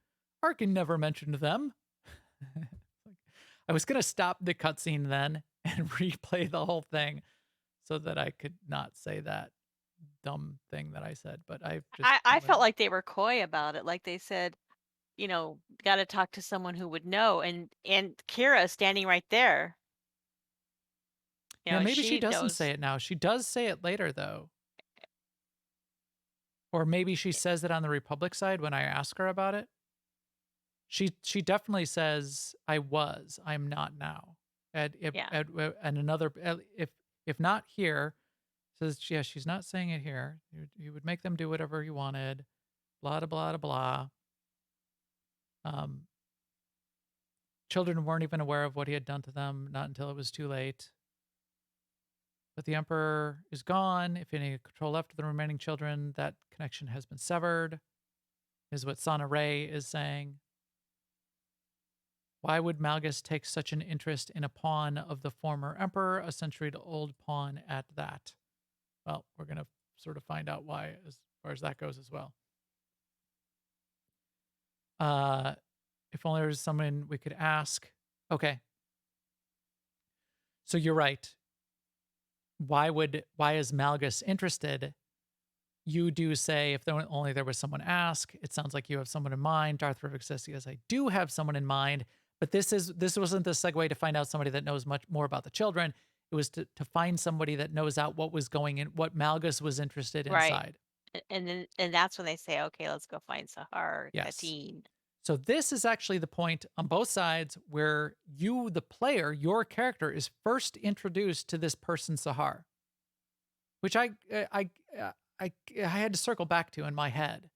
Arkin never mentioned them. I was going to stop the cutscene then and replay the whole thing so that I could not say that dumb thing that I said. But I felt like they were coy about it. Like they said, got to talk to someone who would know. And Kira standing right there. Yeah, maybe she doesn't knows. say it now. She does say it later, though. Or maybe she says it on the Republic side when I ask her about it. She definitely says, I'm not now. And another, if not here, says, yeah, she's not saying it here. You would make them do whatever you wanted. Blah, blah, blah, blah. Children weren't even aware of what he had done to them, not until it was too late. But the Emperor is gone. If any control left of the remaining children, that connection has been severed, is what Sana Ray is saying. Why would Malgus take such an interest in a pawn of the former Emperor, a century-old pawn at that? Well, we're going to sort of find out why as far as that goes as well. If only there was someone we could ask. Okay. So you're right. Why is Malgus interested? You do say if only there was someone ask. It sounds like you have someone in mind. Darth Rivik says, yes, I do have someone in mind. But this wasn't the segue to find out somebody that knows much more about the children. It was to find somebody that knows out what was going in, what Malgus was interested inside. And that's when they say, okay, let's go find Sahara Cutscene. So this is actually the point on both sides where you, the player, your character is first introduced to this person, Sahara, which I had to circle back to in my head.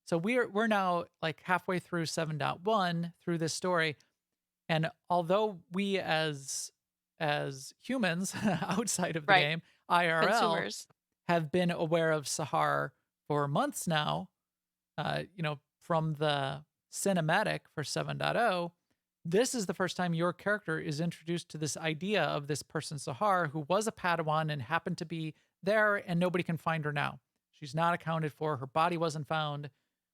So we're now like halfway through 7.1 through this story, and although we as humans outside of the game, IRL, consumers, have been aware of Sahara for months now, from the cinematic for 7.0, this is the first time your character is introduced to this idea of this person, Sahara, who was a Padawan and happened to be there, and nobody can find her now. She's not accounted for. Her body wasn't found.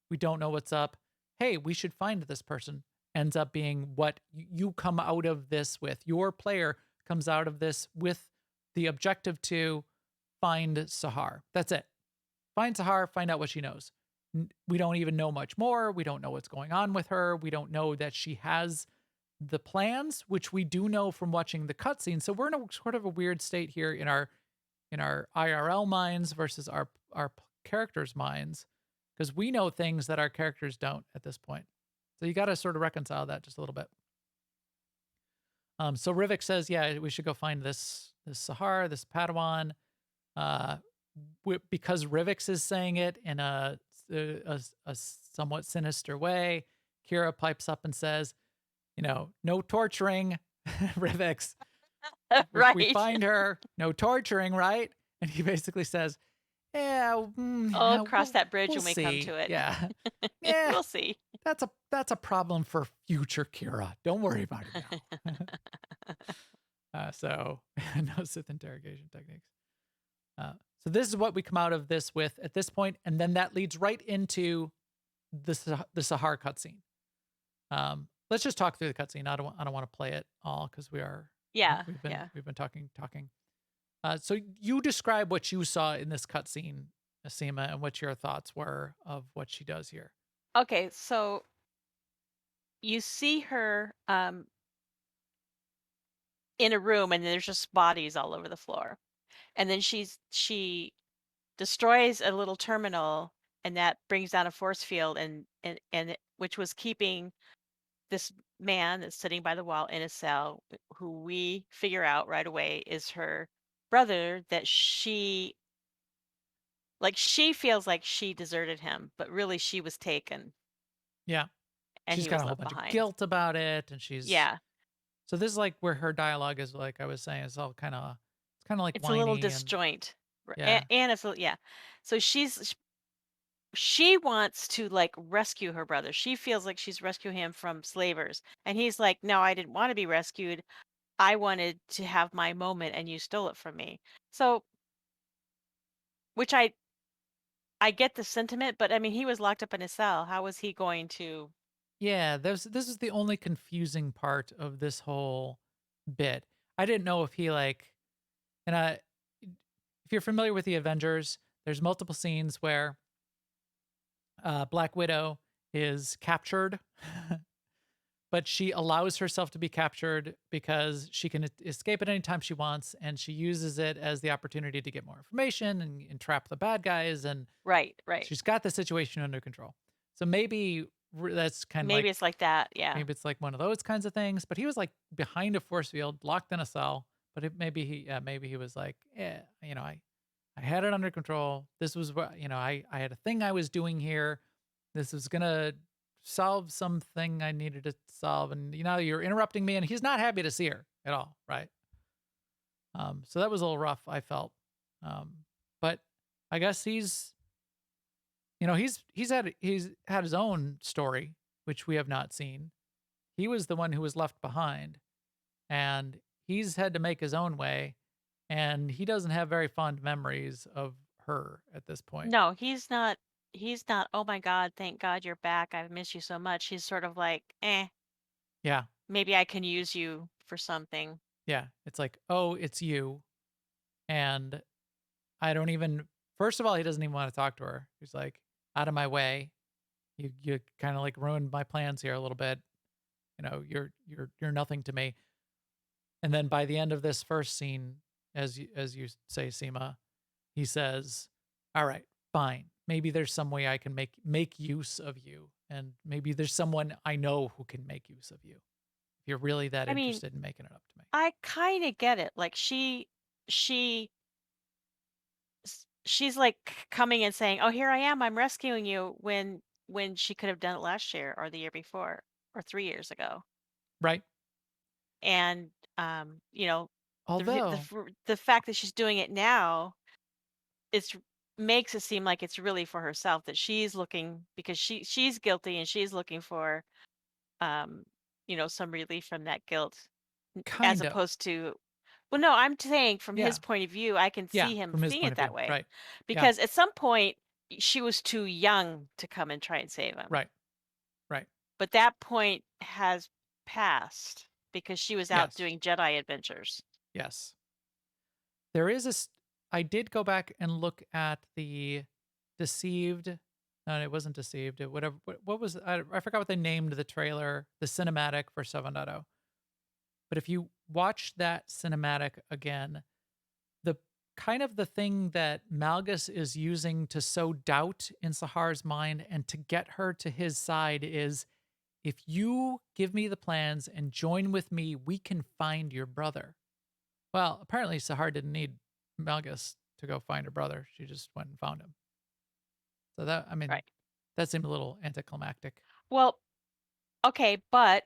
We don't know what's up. Hey, we should find this person. Ends up being what you come out of this with. Your player comes out of this with the objective to find Sahara. That's it. Find Sahara, find out what she knows. We don't even know much more. We don't know what's going on with her. We don't know that she has the plans, which we do know from watching the cutscene. So we're in a sort of a weird state here in our IRL minds versus our characters' minds, because we know things that our characters don't at this point. So you got to sort of reconcile that just a little bit. So Rivik says, yeah, we should go find this Sahara, this Padawan. Because Rivik is saying it in a somewhat sinister way, Kira pipes up and says, no torturing, Rivik. right? If we find her, no torturing, right? And he basically says, yeah. Cross that bridge when we come to it. Yeah. We'll see. that's a problem for future Kira. Don't worry about it now. So no Sith interrogation techniques. So this is what we come out of this with at this point, and then that leads right into the Sahara cutscene. Let's just talk through the cutscene. I don't want to play it all because Yeah, we've yeah. been talking. So you describe what you saw in this cutscene, Asima, and what your thoughts were of what she does here. Okay, so you see her in a room, and there's just bodies all over the floor, and then she destroys a little terminal, and that brings down a force field, which was keeping this man that's sitting by the wall in a cell, who we figure out right away is her brother, that she feels like she deserted him, but really she was taken Yeah. and She's he got was a whole left bunch of behind. guilt about it, and Yeah, so this is like where her dialogue is, like I was saying, it's kind of like it's a little whiny and disjoint. yeah, And it's yeah. So she wants to like rescue her brother. She feels like she's rescuing him from slavers, and he's like, "No, I didn't want to be rescued. I wanted to have my moment, and you stole it from me." So, which I get the sentiment, but I mean, he was locked up in a cell. How was he going to? yeah. This is the only confusing part of this whole bit. I didn't know if he like, and if you're familiar with the Avengers, there's multiple scenes where Black Widow is captured, but she allows herself to be captured because she can escape at any time she wants, and she uses it as the opportunity to get more information and trap the bad guys, and Right, right. she's got the situation under control. So maybe that's kind of like, Maybe it's like that. Yeah. maybe it's like one of those kinds of things. But he was like behind a force field, locked in a cell. But maybe he was like, yeah, I had it under control. This was what, I had a thing I was doing here. This was gonna solve something I needed to solve, and you're interrupting me, and he's not happy to see her at all, right? So that was a little rough, I felt. But I guess he's had his own story, which we have not seen. He was the one who was left behind, and he's had to make his own way, and he doesn't have very fond memories of her at this point. No, he's not. He's not. Oh my God! Thank God you're back. I've missed you so much. He's sort of like, Yeah, maybe I can use you for something. yeah. It's like, oh, it's you, and I don't even. First of all, he doesn't even want to talk to her. He's like, out of my way. You kind of like ruined my plans here a little bit. You're nothing to me. And then by the end of this first scene, as you say, Seema, he says, "All right, fine. Maybe there's some way I can make use of you, and maybe there's someone I know who can make use of you. If you're really that I mean, interested in making it up to me." I kind of get it. Like she, she's like coming and saying, "Oh, here I am. I'm rescuing you," when she could have done it last year or the year before or 3 years ago. Right? And Although, the fact that she's doing it now, it's makes it seem like it's really for herself, that she's looking, because she's guilty and she's looking for um some relief from that guilt, as kind of, opposed to, well, no, I'm saying from his yeah, point of view, I can yeah, see him from his seeing point it of that view, way, right? Yeah, because at some point she was too young to come and try and save him, right, right. but that point has passed because she was out Yes, doing Jedi adventures. yes. There is I did go back and look at the Deceived. No, it wasn't Deceived. It whatever. What was I forgot what they named the trailer, the cinematic for 7.0. But if you watch that cinematic again, the kind of the thing that Malgus is using to sow doubt in Sahar's mind and to get her to his side is, if you give me the plans and join with me, we can find your brother. Well, apparently Sahar didn't need Malgus to go find her brother. She just went and found him. So I mean, Right. that seemed a little anticlimactic, Well, okay, but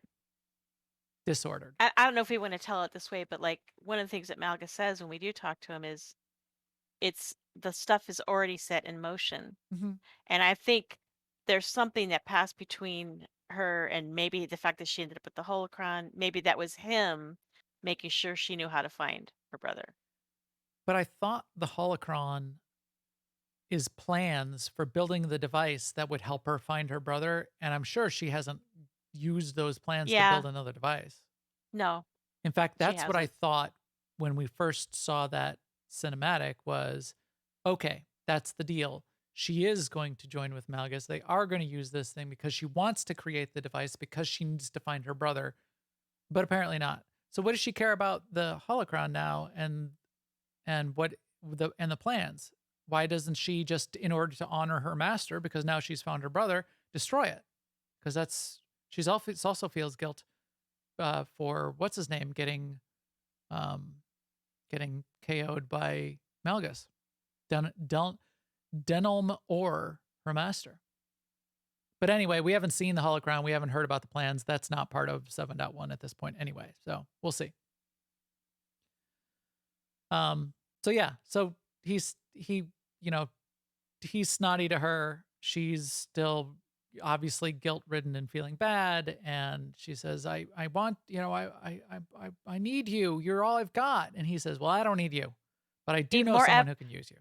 disordered. I don't know if we want to tell it this way, but like one of the things that Malgus says when we do talk to him is, it's the stuff is already set in motion. Hmm. And I think there's something that passed between her and maybe the fact that she ended up with the holocron. Maybe that was him making sure she knew how to find her brother. But I thought the holocron is plans for building the device that would help her find her brother, and I'm sure she hasn't used those plans to Yeah, build another device. no, In fact, she that's what I hasn't. thought when we first saw that cinematic was, okay, that's the deal. She is going to join with Malgus. They are going to use this thing because she wants to create the device because she needs to find her brother, but apparently not. So what does she care about the holocron now and what the plans? Why doesn't she just, in order to honor her master, because now she's found her brother, destroy it? Because she's also feels guilt for what's his name um, getting KO'd by Malgus. Denelm or her master. But anyway, we haven't seen the holocron. We haven't heard about the plans. That's not part of 7.1 at this point anyway. So we'll see. So yeah, so he's snotty to her. She's still obviously guilt ridden and feeling bad. And she says, I want, I need you. You're all I've got. And he says, well, I don't need you, but I do Need know more someone who can use you.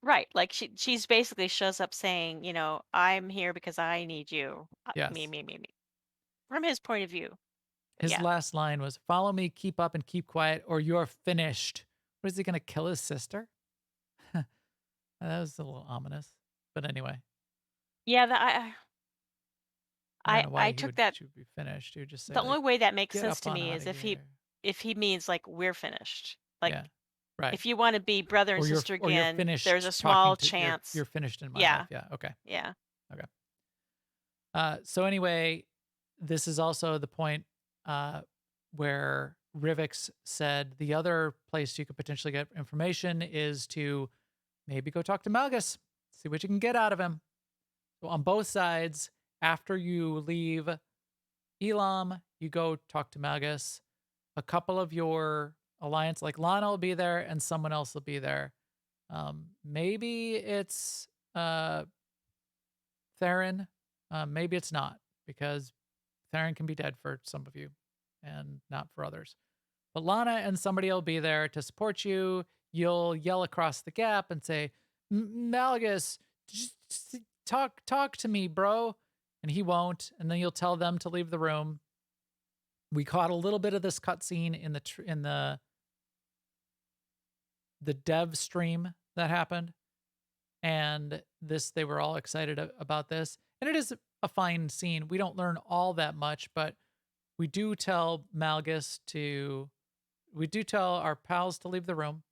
right. Like she's basically shows up saying, I'm here because I need you. Yes. Me. From his point of view. His Yeah. last line was, follow me, keep up and keep quiet, or you're finished. What is he going to kill his sister? That was a little ominous. But anyway, Yeah, I don't know why I he took would that. she would be finished. He would just say, The like, only way that makes get sense up to on me out is of here. if he means like we're finished. Like Yeah. Right. if you want to be brother and sister Or you're again, finished there's a talking small to chance. you're finished in my Yeah. life. Yeah. Okay. Yeah. Okay. So anyway, this is also the point where Rivix said the other place you could potentially get information is to maybe go talk to Malgus, see what you can get out of him. So on both sides, after you leave Elam, you go talk to Malgus. A couple of your alliance, like Lana, will be there, and someone else will be there. Maybe it's Theron. Maybe it's not, because Theron can be dead for some of you and not for others. But Lana and somebody will be there to support you. You'll yell across the gap and say, Malgus, just talk to me, bro. And he won't. And then you'll tell them to leave the room. We caught a little bit of this cutscene in the dev stream that happened. And they were all excited about this. And it is a fine scene. We don't learn all that much, but we do tell our pals to leave the room.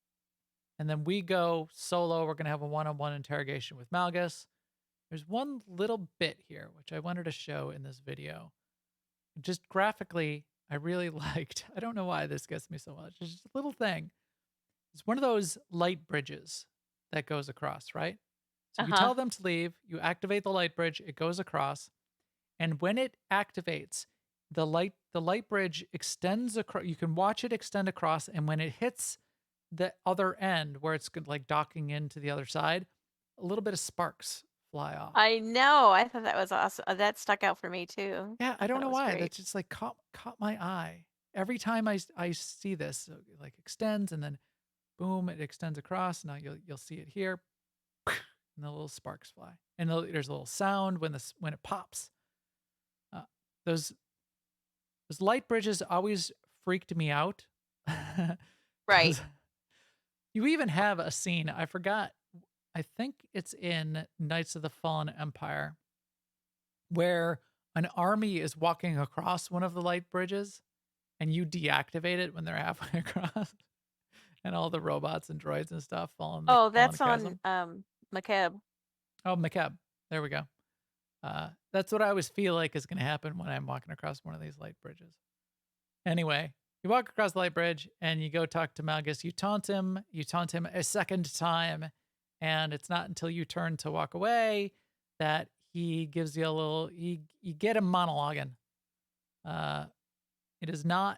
And then we go solo. We're going to have a one-on-one interrogation with Malgus. There's one little bit here, which I wanted to show in this video. Just graphically, I really liked. I don't know why this gets me so much. It's just a little thing. It's one of those light bridges that goes across, right? So you tell them to leave, you activate the light bridge, it goes across, and when it activates, the light bridge extends across. You can watch it extend across, and when it hits the other end where it's like docking into the other side, a little bit of sparks fly off. I know. I thought that was awesome. That stuck out for me too. Yeah, I don't know why. Great. That just like caught my eye. Every time I see this, it like extends and then boom, it extends across. Now you'll see it here. And the little sparks fly. And there's a little sound when it pops. Those light bridges always freaked me out. Right. You even have a scene, I forgot, I think it's in Knights of the Fallen Empire, where an army is walking across one of the light bridges and you deactivate it when they're halfway across. And all the robots and droids and stuff fall in the Oh, fall in that's the chasm. on McCab. Oh, McCab. There we go. That's what I always feel like is going to happen when I'm walking across one of these light bridges. Anyway, you walk across the light bridge and you go talk to Malgus. You taunt him a second time. And it's not until you turn to walk away that he gives you a little, you get him monologuing. It is not,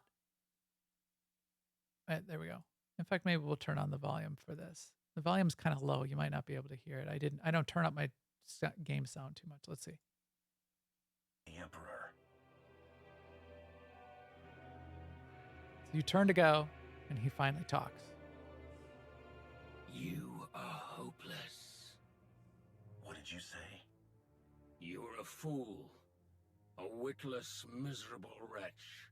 there we go. In fact, maybe we'll turn on the volume for this. The volume's kind of low. You might not be able to hear it. I don't turn up my game sound too much. Let's see. The Emperor. So you turn to go, and he finally talks. You are hopeless. What did you say? You're a fool. A witless, miserable wretch.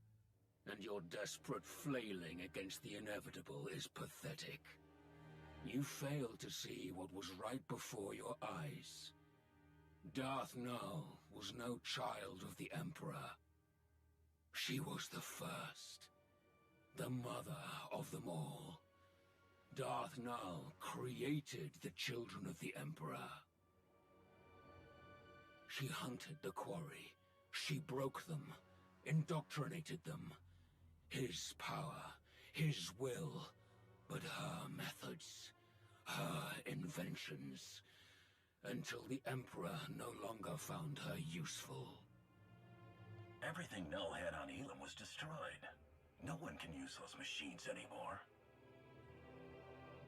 And your desperate flailing against the inevitable is pathetic. You failed to see what was right before your eyes. Darth Nul was no child of the Emperor. She was the first. The mother of them all. Darth Nul created the children of the Emperor. She hunted the quarry. She broke them, indoctrinated them. His power, his will, but her methods, her inventions, until the Emperor no longer found her useful. Everything Null had on Elam was destroyed. No one can use those machines anymore.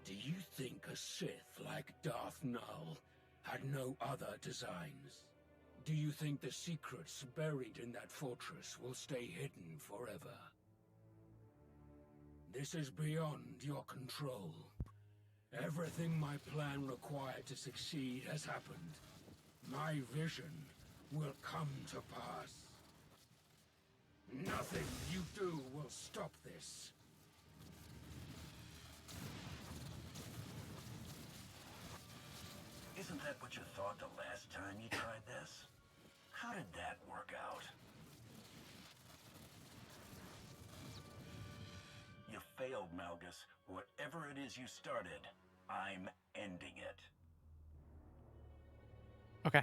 Do you think a Sith like Darth Nul had no other designs? Do you think the secrets buried in that fortress will stay hidden forever? This is beyond your control. Everything my plan required to succeed has happened. My vision will come to pass. Nothing you do will stop this. Isn't that what you thought the last time you tried this? How did that work out? You failed, Malgus. Whatever it is you started, I'm ending it. Okay.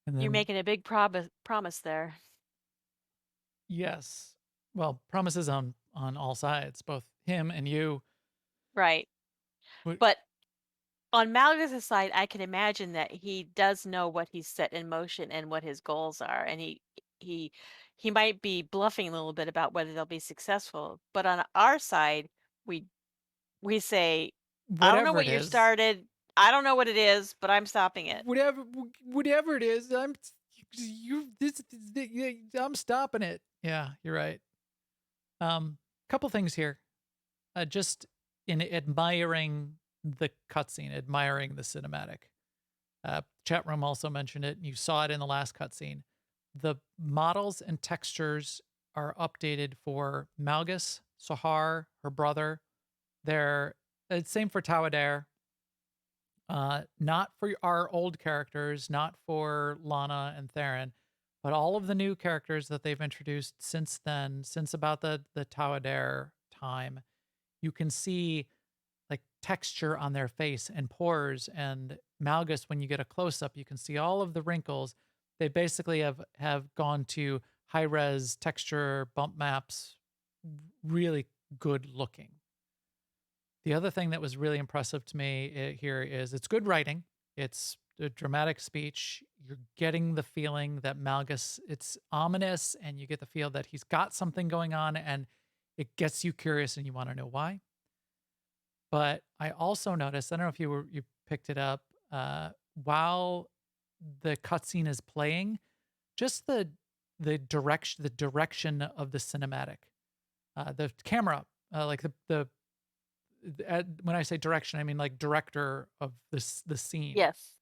And You're then, making a big promise there. yes. Well, promises on all sides, both him and you. Right. What- But on Malgus' side, I can imagine that he does know what he's set in motion and what his goals are, and he he might be bluffing a little bit about whether they'll be successful. But on our side, we say, I don't know Whatever what it you is, started. I don't know what it is, but I'm stopping it. whatever it is, I'm stopping it. Yeah, you're right. Couple things here. Just in admiring the cutscene, admiring the cinematic. Chat room also mentioned it, and you saw it in the last cutscene. The models and textures are updated for Malgus, Sahar, her brother. They're same for Tawadair. Not for our old characters, not for Lana and Theron, but all of the new characters that they've introduced since then, since about the Tawadair time. You can see like texture on their face and pores, and Malgus, when you get a close up, you can see all of the wrinkles. They basically have gone to high res texture bump maps, really good looking. The other thing that was really impressive to me here is it's good writing. It's a dramatic speech. You're getting the feeling that Malgus, it's ominous, and you get the feel that he's got something going on, and it gets you curious and you want to know why. But I also noticed, I don't know if you picked it up, while the cutscene is playing, just the direction of the cinematic, the camera, like when I say direction, I mean like director of the scene. Yes.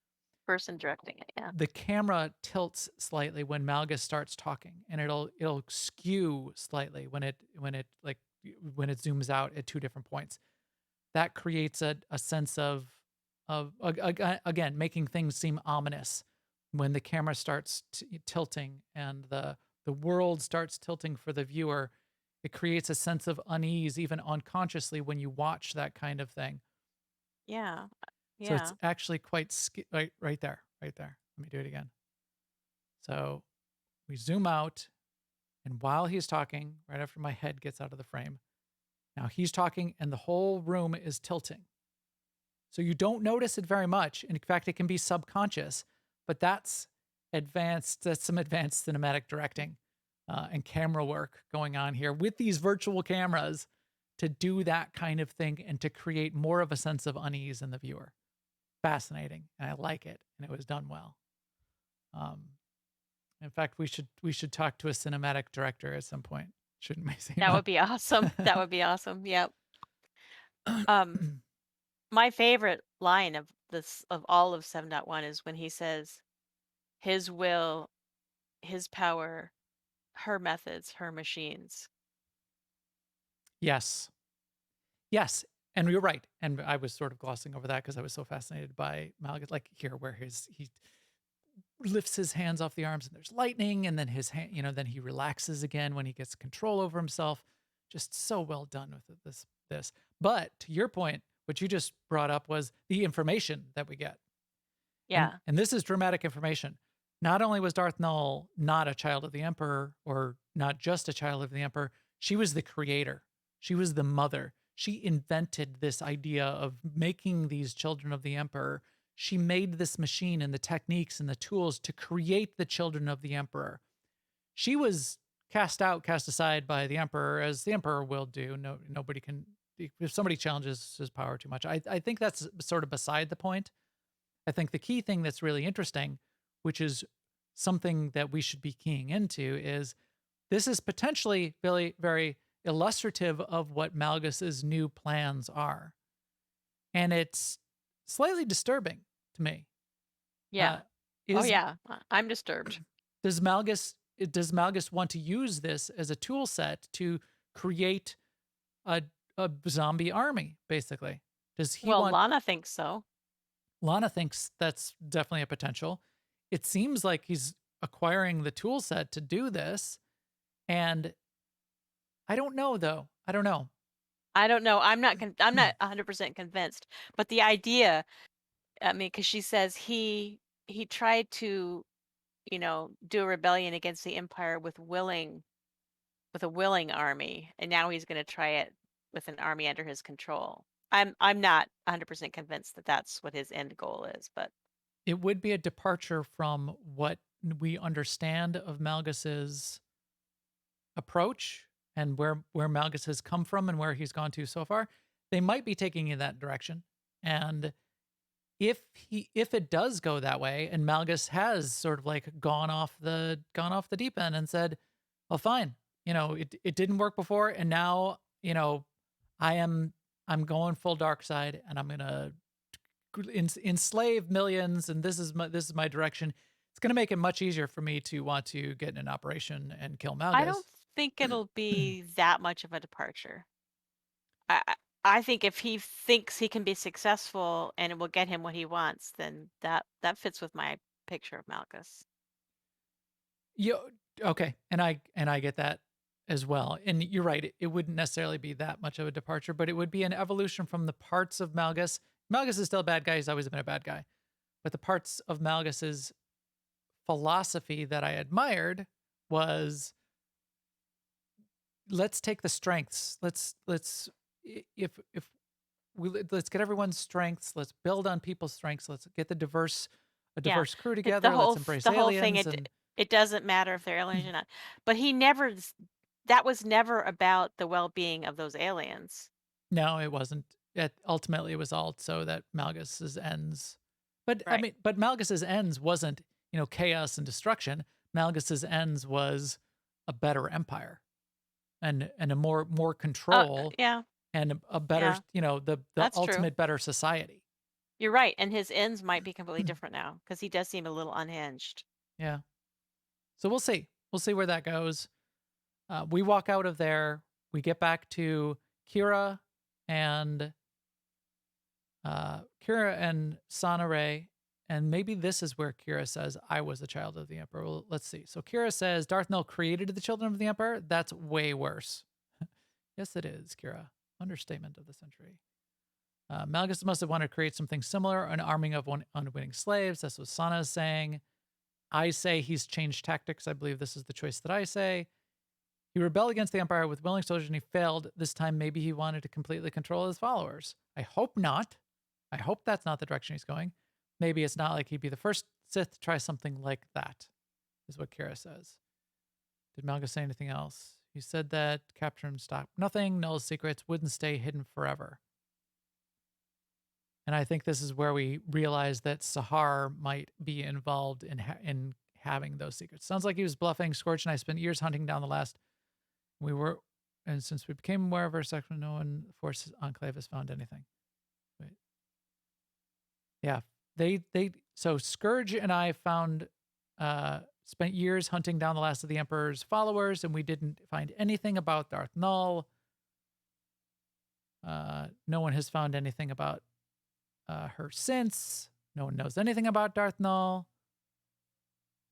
Person directing it, yeah. The camera tilts slightly when Malgus starts talking, and it'll skew slightly when it zooms out at two different points. That creates a sense of again, making things seem ominous when the camera starts tilting and the world starts tilting for the viewer. It creates a sense of unease, even unconsciously, when you watch that kind of thing. Yeah. So it's Yeah. actually quite right there. Let me do it again. So we zoom out, and while he's talking, right after my head gets out of the frame, now he's talking, and the whole room is tilting. So you don't notice it very much. In fact, it can be subconscious, but that's advanced. That's some advanced cinematic directing and camera work going on here with these virtual cameras to do that kind of thing and to create more of a sense of unease in the viewer. Fascinating, and I like it, and it was done well. In fact, we should talk to a cinematic director at some point, shouldn't we, That Seema? would be awesome. That would be awesome. Yep. My favorite line of all of 7.1 is when he says, "His will, his power, her methods, her machines." Yes. Yes. And you're right. And I was sort of glossing over that because I was so fascinated by Malgus, like here where he lifts his hands off the arms and there's lightning, and then his hand, then he relaxes again when he gets control over himself. Just so well done with this. But to your point, what you just brought up was the information that we get. Yeah. And this is dramatic information. Not only was Darth Null not a child of the Emperor, or not just a child of the Emperor, she was the creator. She was the mother. She invented this idea of making these children of the Emperor. She made this machine and the techniques and the tools to create the children of the Emperor. She was cast aside by the Emperor, as the Emperor will do. Nobody can, if somebody challenges his power too much. I think that's sort of beside the point. I think the key thing that's really interesting, which is something that we should be keying into, is this is potentially very, very illustrative of what Malgus's new plans are. And it's slightly disturbing to me. Yeah. Is yeah. I'm disturbed. does Malgus want to use this as a tool set to create a zombie army, basically? Does he Well, want Lana thinks so. Lana thinks that's definitely a potential. It seems like he's acquiring the tool set to do this. And I don't know, though. I don't know. I don't know. I'm not 100% convinced. But the idea, I mean, because she says he tried to, do a rebellion against the Empire with a willing army, and now he's going to try it with an army under his control. I'm not 100% convinced that that's what his end goal is, but It would be a departure from what we understand of Malgus's approach and where Malgus has come from and where he's gone to so far. They might be taking in that direction. And if it does go that way, and Malgus has sort of like gone off the deep end and said, well, fine, it didn't work before, and now, I'm going full dark side, and I'm gonna enslave millions, and this is my direction. It's gonna make it much easier for me to want to get in an operation and kill Malgus. I don't think it'll be that much of a departure. I think if he thinks he can be successful and it will get him what he wants, then that fits with my picture of Malchus. Okay, and I get that as well. And you're right; it wouldn't necessarily be that much of a departure, but it would be an evolution from the parts of Malgus. Malgus is still a bad guy; he's always been a bad guy. But the parts of Malgus's philosophy that I admired was, let's take the strengths. Let's get everyone's strengths. Let's build on people's strengths. Let's get a diverse crew together. Let's embrace the whole aliens. thing, it doesn't matter if they're aliens or not. But that was never about the well-being of those aliens. No, it wasn't. Ultimately, it was all so that Malgus's ends. But Right. I mean, but Malgus's ends wasn't, chaos and destruction. Malgus's ends was a better empire, and a more control. Yeah, And a better, the That's true. ultimate better society. You're right. And his ends might be completely different now because he does seem a little unhinged. Yeah. So we'll see. We'll see where that goes. We walk out of there. We get back to Kira and Sonare. And maybe this is where Kira says, I was a child of the Emperor. Well, let's see. So Kira says, Darth Null created the children of the Emperor. That's way worse. Yes, it is, Kira. Understatement of the century. Malgus must have wanted to create something similar, an arming of unwitting slaves. That's what Sana is saying. I say he's changed tactics. I believe this is the choice that I say. He rebelled against the Empire with willing soldiers and he failed. This time, maybe he wanted to completely control his followers. I hope not. I hope that's not the direction he's going. Maybe it's not like he'd be the first Sith to try something like that, is what Kira says. Did Malgus say anything else? He said that capture him stopped nothing. Null's secrets wouldn't stay hidden forever. And I think this is where we realize that Sahar might be involved in having those secrets. Sounds like he was bluffing. Scorch and I spent years hunting down the last. And since we became aware of our section, no one Force Enclave has found anything. Wait. Yeah, so Scourge and I spent years hunting down the last of the Emperor's followers, and we didn't find anything about Darth Null. No one has found anything about her since. No one knows anything about Darth Null.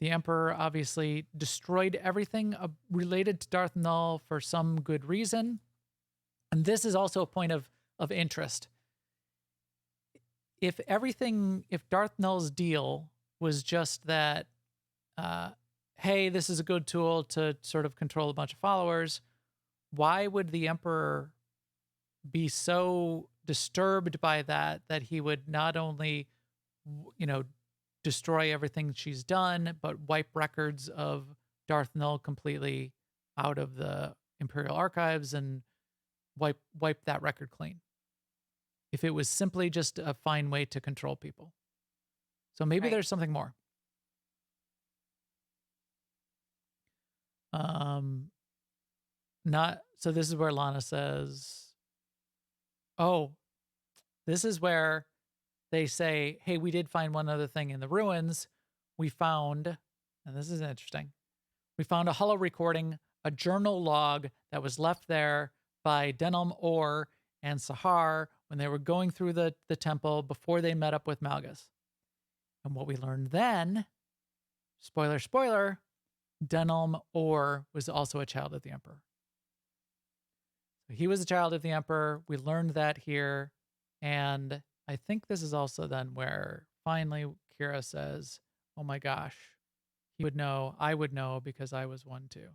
The Emperor obviously destroyed everything related to Darth Null for some good reason. And this is also a point of interest. If Darth Null's deal was just that, hey, this is a good tool to sort of control a bunch of followers, why would the Emperor be so disturbed by that he would not only, destroy everything she's done, but wipe records of Darth Null completely out of the Imperial archives and wipe that record clean? If it was simply just a fine way to control people. So maybe Right. there's something more. So this is where Lana says, oh, this is where they say, hey, we did find one other thing in the ruins. We found, and this is interesting, we found a holo recording, a journal log that was left there by Denham Orr and Sahar when they were going through the temple before they met up with Malgus. And what we learned then, spoiler, Denham Orr was also a child of the Emperor. So he was a child of the Emperor. We learned that here. And I think this is also then where finally Kira says, oh my gosh, he would know, I would know because I was one too.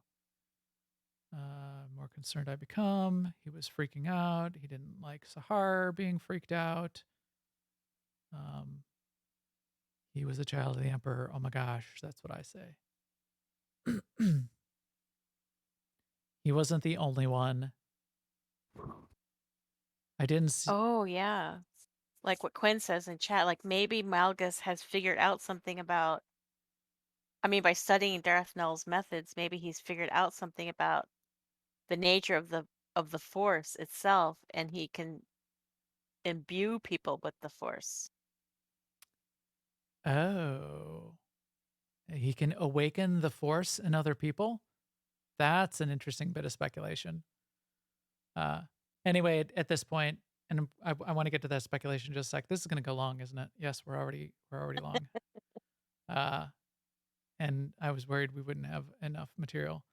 More concerned I become. He was freaking out. He didn't like Sahar being freaked out. He was a child of the Emperor. Oh my gosh, that's what I say. He wasn't the only one. I didn't see. Oh, yeah. Like what Quinn says in chat, like maybe Malgus has figured out something about, by studying Darth Null's methods, maybe he's figured out something about the nature of the Force itself, and he can imbue people with the Force. Oh. He can awaken the Force in other people? That's an interesting bit of speculation. Anyway, at this point, and I want to get to that speculation in just a sec. This is going to go long, isn't it? Yes, we're already long. And I was worried we wouldn't have enough material.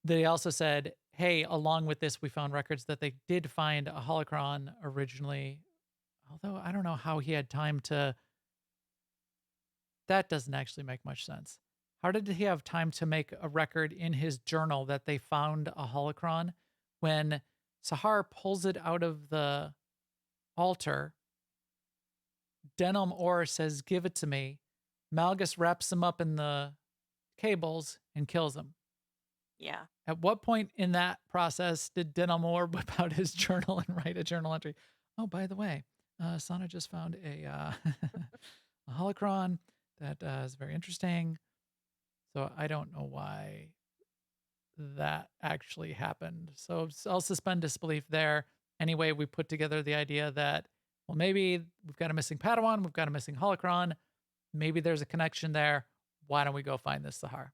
They also said, hey, along with this, we found records that they did find a holocron originally. Although I don't know how he had time to. That doesn't actually make much sense. How did he have time to make a record in his journal that they found a holocron when Sahar pulls it out of the altar? Denham Orr says, give it to me. Malgus wraps him up in the cables and kills him. Yeah. At what point in that process did Denham Orr whip out his journal and write a journal entry? Oh, by the way, Sana just found a, a holocron that is very interesting. So I don't know why that actually happened. So I'll suspend disbelief there. Anyway, we put together the idea that, well, maybe we've got a missing Padawan, we've got a missing holocron. Maybe there's a connection there. Why don't we go find this Sahar?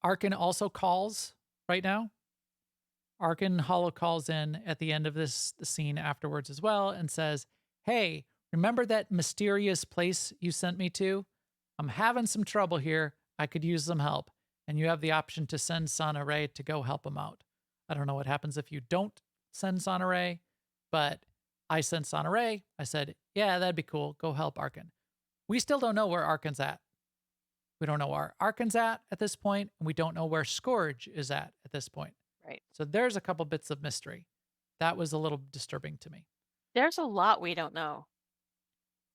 Arkin also calls right now. Arkin holo calls in at the end of the scene afterwards as well and says, hey, remember that mysterious place you sent me to? I'm having some trouble here. I could use some help. And you have the option to send Sonoray to go help him out. I don't know what happens if you don't send Sonoray, but I sent Sonoray. I said, yeah, that'd be cool. Go help Arkin. We still don't know where Arkin's at. We don't know where Arkin's at this point, and we don't know where Scourge is at this point. Right. So there's a couple bits of mystery. That was a little disturbing to me. There's a lot we don't know.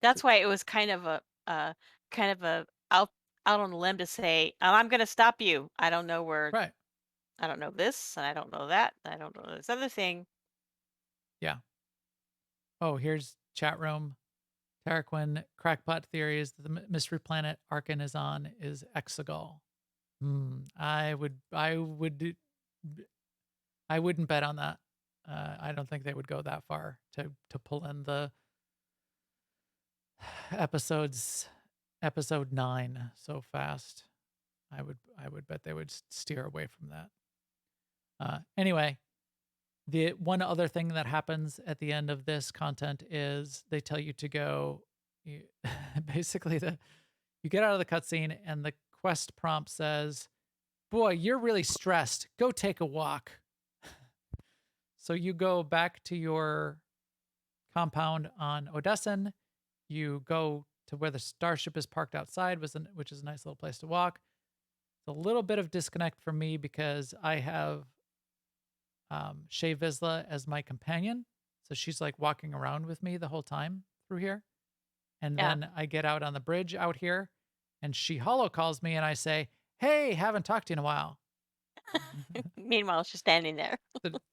That's why it was kind of a out on a limb to say, I'm going to stop you. I don't know where. Right. I don't know this, and I don't know that. I don't know this other thing. Yeah. Oh, here's chat room. Tarquin, crackpot theories that the mystery planet Arkin is on is Exegol. I wouldn't bet on that. I don't think they would go that far to pull in the episode 9 so fast. I would bet they would steer away from that. Anyway, the one other thing that happens at the end of this content is they tell you to go. Basically, you get out of the cutscene and the quest prompt says, "Boy, you're really stressed. Go take a walk." So you go back to your compound on Odessen. You go to where the starship is parked outside, which is a nice little place to walk. It's a little bit of disconnect for me because I have Shay Vizsla as my companion. So she's like walking around with me the whole time through here. And Yeah. then I get out on the bridge out here and she hollow calls me and I say, "Hey, haven't talked to you in a while." Meanwhile, she's standing there.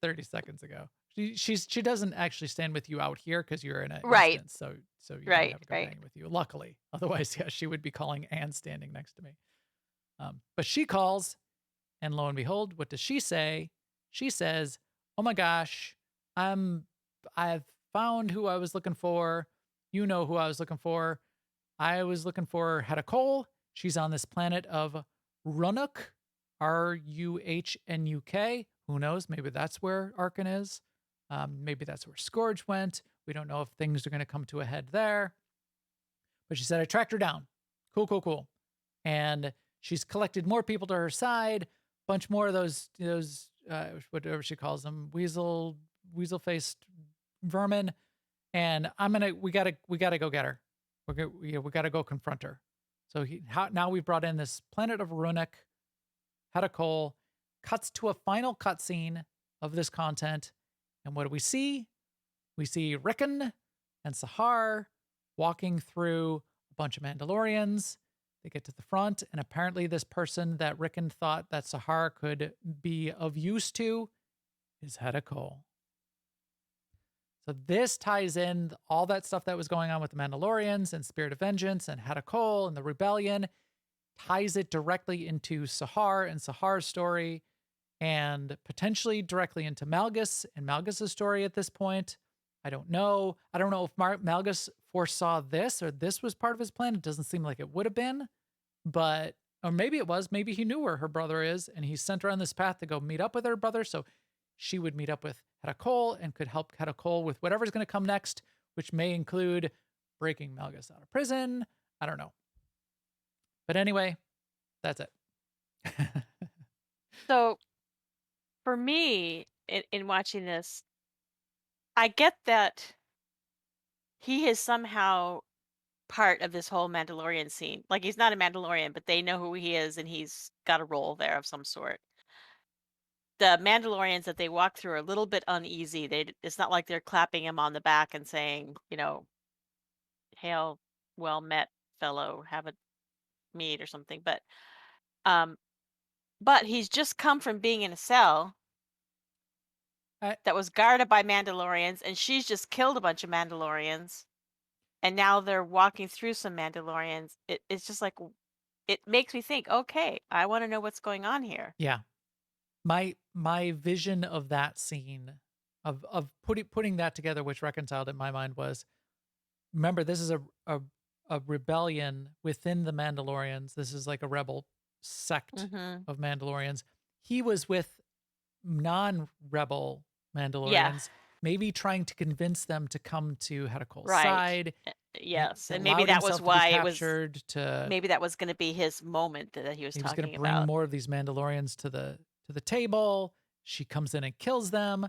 30 seconds ago. She doesn't actually stand with you out here because you're in an Right. instance, so you don't Right. have a Right. companion with you. Luckily, otherwise, yeah, she would be calling and standing next to me. But she calls, and lo and behold, what does she say? She says, "Oh my gosh, I've found who I was looking for. You know who I was looking for. I was looking for Hedda Cole. She's on this planet of Runuk, Ruhnuk. Who knows? Maybe that's where Arkin is. Maybe that's where Scourge went. We don't know if things are going to come to a head there." But she said, "I tracked her down. Cool. And she's collected more people to her side. Bunch more of those whatever she calls them, weasel faced vermin. And we gotta go get her. We gotta go confront her." So now we've brought in this planet of Ruhnuk. Hedda Cole cuts to a final cutscene of this content. And what do we see? We see Rickon and Sahar walking through a bunch of Mandalorians. They get to the front, and apparently this person that Rickon thought that Sahar could be of use to is Hedda Cole. So this ties in all that stuff that was going on with the Mandalorians and Spirit of Vengeance and Hedda Cole and the Rebellion, ties it directly into Sahar and Sahar's story, and potentially directly into Malgus and Malgus's story at this point. I don't know. I don't know if Malgus foresaw this or this was part of his plan. It doesn't seem like it would have been, but, or maybe it was. Maybe he knew where her brother is and he sent her on this path to go meet up with her brother so she would meet up with Hedda Cole and could help Hedda Cole with whatever's going to come next, which may include breaking Malgus out of prison. I don't know. But anyway, that's it. So for me, in watching this, I get that he is somehow part of this whole Mandalorian scene. Like he's not a Mandalorian, but they know who he is and he's got a role there of some sort. The Mandalorians that they walk through are a little bit uneasy. It's not like they're clapping him on the back and saying, "Hail, well met, fellow, have a meat" or something. But he's just come from being in a cell I- that was guarded by Mandalorians, and she's just killed a bunch of Mandalorians, and now they're walking through some Mandalorians. It's just like, it makes me think, okay, I want to know what's going on here. Yeah. My vision of that scene of putting that together, which reconciled in my mind, was, remember, this is a rebellion within the Mandalorians. This is like a rebel sect Mm-hmm. of Mandalorians. He was with non-rebel Yeah, Mandalorians, maybe trying to convince them to come to Hedda Cole's right. side. Yes, He and maybe allowed that was himself to be why it was. captured to Maybe that was going to be his moment that he was he was going talking to bring about. more of these Mandalorians to the table. She comes in and kills them.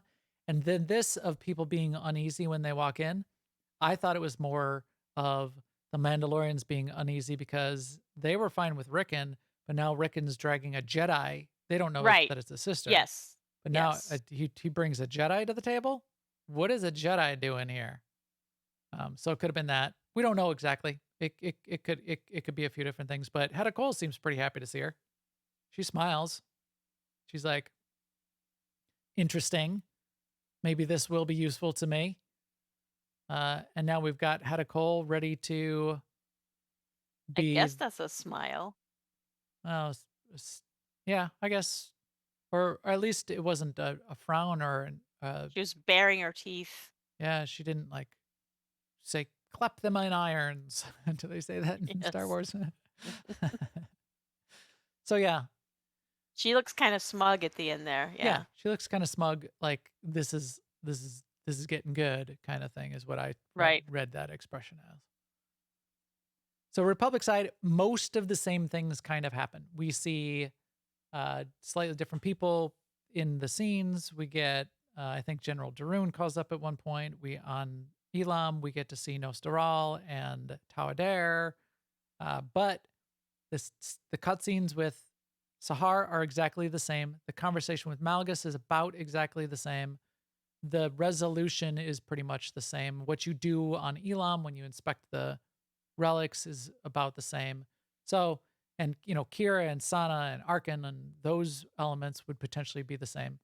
And then this of people being uneasy when they walk in, I thought it was more of the Mandalorians being uneasy because they were fine with Rickon, but now Rickon's dragging a Jedi. They don't know Right. that it's a sister. Yes. But now Yes. he brings a Jedi to the table. What is a Jedi doing here? So it could have been that. We don't know exactly. It could be a few different things. But Hedda Cole seems pretty happy to see her. She smiles. She's like, interesting. Maybe this will be useful to me. And now we've got Hedda Cole ready to I be, guess that's a smile. well, yeah, I guess, or at least it wasn't a frown or She was baring her teeth. yeah, she didn't like say, clap them in irons. Do they say that in Star Yes. Wars? So yeah, She looks kind of smug at the end there. yeah, Yeah. she looks kind of smug, like this is getting good kind of thing is what I Right. read that expression as. So Republic side, most of the same things kind of happen. We see slightly different people in the scenes. We get, I think General Daroon calls up at one point. We on Elam, we get to see Nostaral and Tawader. But the cutscenes with Sahar are exactly the same. The conversation with Malgus is about exactly the same. The resolution is pretty much the same. What you do on Elam when you inspect the relics is about the same. So, and Kira and Sana and Arkin and those elements would potentially be the same.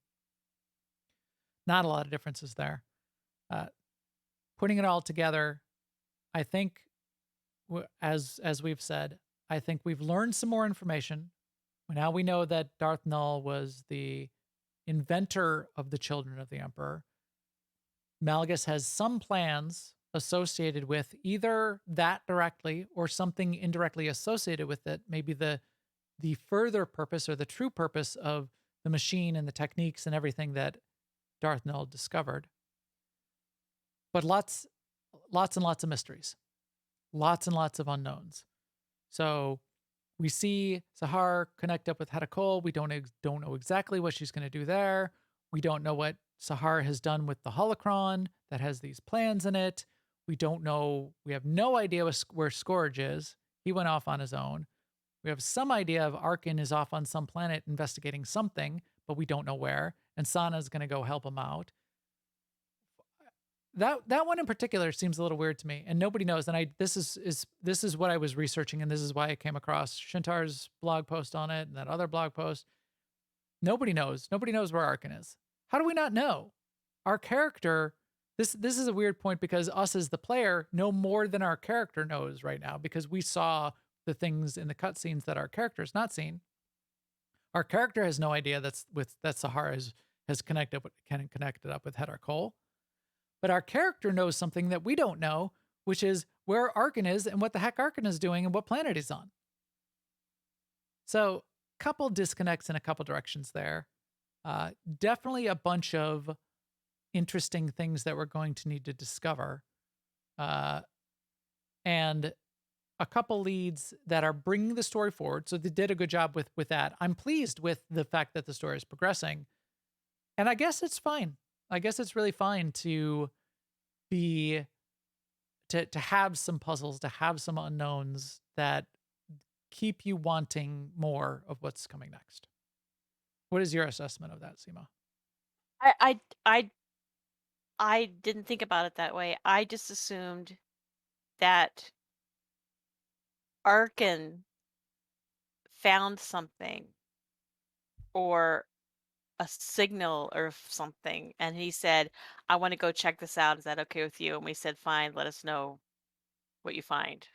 Not a lot of differences there. Uh, Putting it all together, I think, as we've said, I think we've learned some more information. Now we know that Darth Null was the inventor of the Children of the Emperor. Malgus has some plans associated with either that directly or something indirectly associated with it. Maybe the further purpose or the true purpose of the machine and the techniques and everything that Darth Null discovered. But lots and lots of mysteries, lots and lots of unknowns. So we see Sahar connect up with Hedda Cole. We don't know exactly what she's going to do there. We don't know what Sahar has done with the holocron that has these plans in it. We don't know. We have no idea where Scourge is. He went off on his own. We have some idea of Arkin is off on some planet investigating something, but we don't know where. And Sana's going to go help him out. That one in particular seems a little weird to me, and nobody knows. And this is what I was researching, and this is why I came across Shintar's blog post on it and that other blog post. Nobody knows. Nobody knows where Arkin is. How do we not know? Our character. This is a weird point because us as the player know more than our character knows right now because we saw the things in the cutscenes that our character's not seen. Our character has no idea that Sahara has connected up with Hedda Cole. But our character knows something that we don't know, which is where Arkin is and what the heck Arkin is doing and what planet he's on. So, couple disconnects in a couple directions there. Definitely a bunch of interesting things that we're going to need to discover. And a couple leads that are bringing the story forward. So they did a good job with that. I'm pleased with the fact that the story is progressing. And I guess it's fine. I guess it's really fine to have some puzzles, to have some unknowns that keep you wanting more of what's coming next. What is your assessment of that, Seema? I I didn't think about it that way. I just assumed that Arkin found something or a signal or something, and he said, "I want to go check this out. Is that okay with you?" And we said, "Fine. Let us know what you find."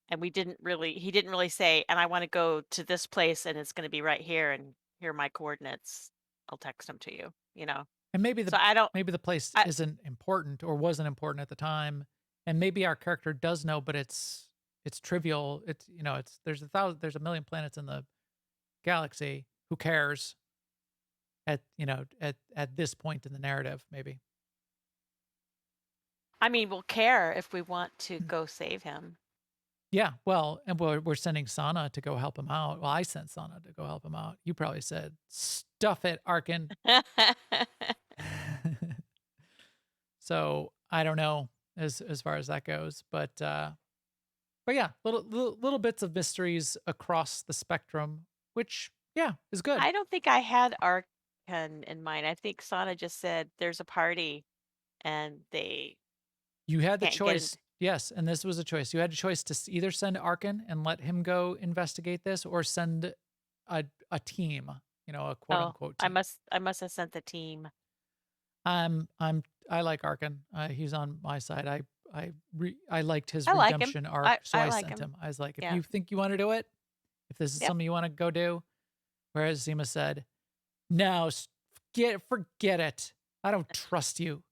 And he didn't really say, "And I want to go to this place, and it's going to be right here, and here are my coordinates. I'll text them to you." And So I don't. maybe the place I, isn't important or wasn't important at the time, and maybe our character does know, but it's trivial. It's there's a million planets in the galaxy. Who cares? At this point in the narrative, maybe. I mean, we'll care if we want to go save him. Yeah, well, and we're sending Sana to go help him out. Well, I sent Sana to go help him out. You probably said, "Stuff it, Arkin." So I don't know as far as that goes, but yeah, little bits of mysteries across the spectrum, which yeah is good. I don't think I had Arkan in mind. I think Sana just said there's a party and they You had the can't get in. choice, yes, and this was a choice. You had a choice to either send Arkin and let him go investigate this, or send a team, a quote Oh, unquote team. I must have sent the team. I'm I like Arkin. He's on my side. I liked his I like him. redemption arc, so I I like sent him. him. I was like, if Yeah. you think you want to do it, if this is Yep. something you want to go do, whereas Zima said, no, forget it. I don't trust you.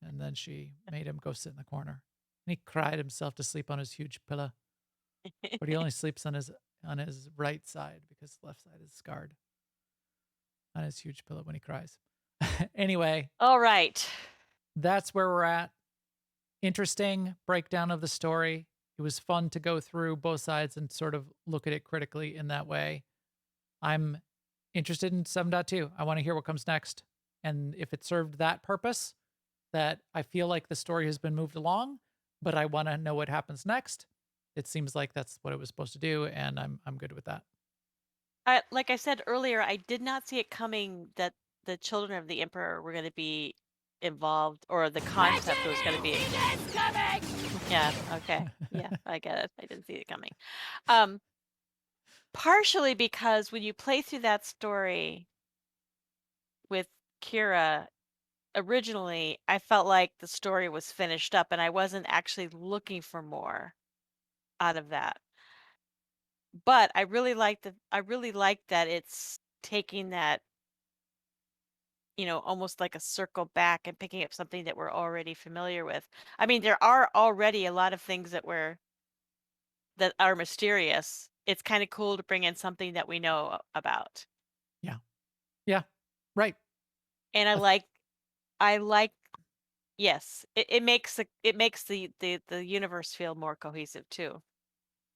And then she made him go sit in the corner, and he cried himself to sleep on his huge pillow. But he only sleeps on his right side because the left side is scarred on his huge pillow when he cries. Anyway, All right. that's where we're at. Interesting breakdown of the story. It was fun to go through both sides and sort of look at it critically in that way. I'm interested in 7.2. I want to hear what comes next. And if it served that purpose, that I feel like the story has been moved along, but I want to know what happens next. It seems like that's what it was supposed to do, and I'm good with that. Like I said earlier, I did not see it coming that the children of the Emperor were going to be involved, or the concept was going to be. Seasons coming! Yeah. Okay. Yeah, I get it. I didn't see it coming. Partially because when you play through that story with Kira, originally, I felt like the story was finished up, and I wasn't actually looking for more out of that. But I really like that it's taking that, almost like a circle back and picking up something that we're already familiar with. I mean, there are already a lot of things that are mysterious. It's kind of cool to bring in something that we know about. Yeah. Yeah. Right. And I like yes, it makes the universe feel more cohesive too.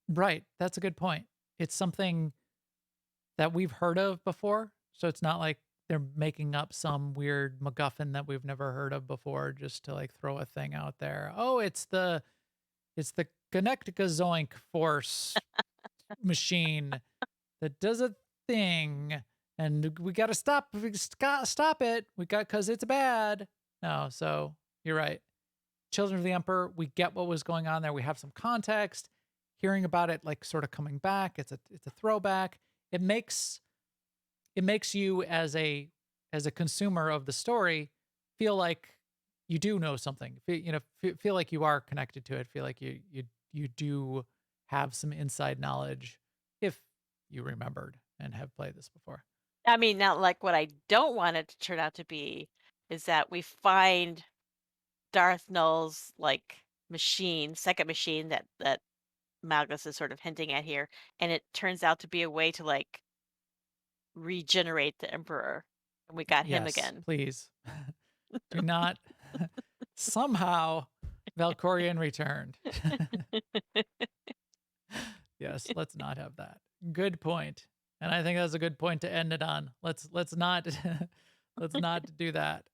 Right. That's a good point. It's something that we've heard of before. So it's not like they're making up some weird MacGuffin that we've never heard of before just to like throw a thing out there. Oh, it's the Connecticazoink force machine that does a thing, and we got to stop it. We got, because it's bad. No, so you're right. Children of the Emperor, we get what was going on there. We have some context. Hearing about it, like sort of coming back, it's a throwback. It makes you as a consumer of the story feel like you do know something. Feel like you are connected to it. Feel like you do have some inside knowledge if you remembered and have played this before. I mean, not like what I don't want it to turn out to be is that we find Darth Null's like second machine that Magnus is sort of hinting at here, and it turns out to be a way to like regenerate the Emperor, and we got him Yes, again. please. Do not somehow Valkorian returned. Yes, let's not have that. Good point. And I think that's a good point to end it on. Let's not let's not do that.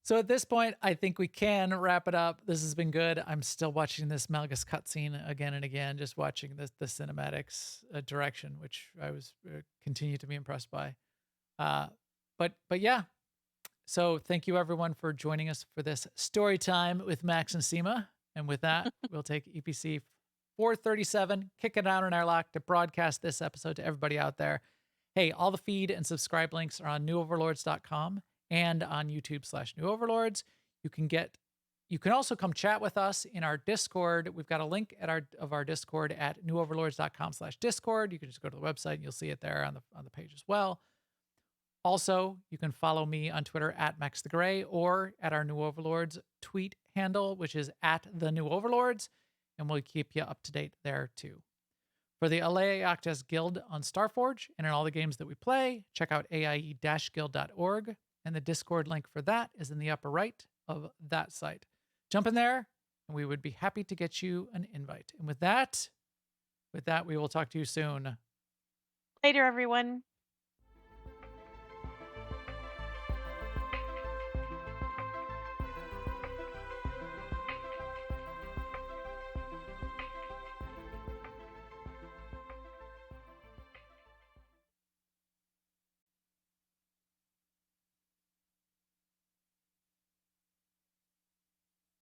So at this point, I think we can wrap it up. This has been good. I'm still watching this Malgus cutscene again and again, just watching the cinematics direction, which I was continue to be impressed by. But yeah. So thank you everyone for joining us for this story time with Max and Seema. And with that, we'll take EPC 437, kick it out on airlock to broadcast this episode to everybody out there. Hey, all the feed and subscribe links are on newoverlords.com and on YouTube/newoverlords. You can also come chat with us in our Discord. We've got a link of our Discord at newoverlords.com/Discord. You can just go to the website and you'll see it there on the page as well. Also, you can follow me on Twitter at Max the Gray or at our New Overlords tweet handle, which is at the New Overlords, and we'll keep you up to date there too. For the Alea Actus Guild on Starforge and in all the games that we play, check out aie-guild.org, and the Discord link for that is in the upper right of that site. Jump in there, and we would be happy to get you an invite. And with that, we will talk to you soon. Later, everyone.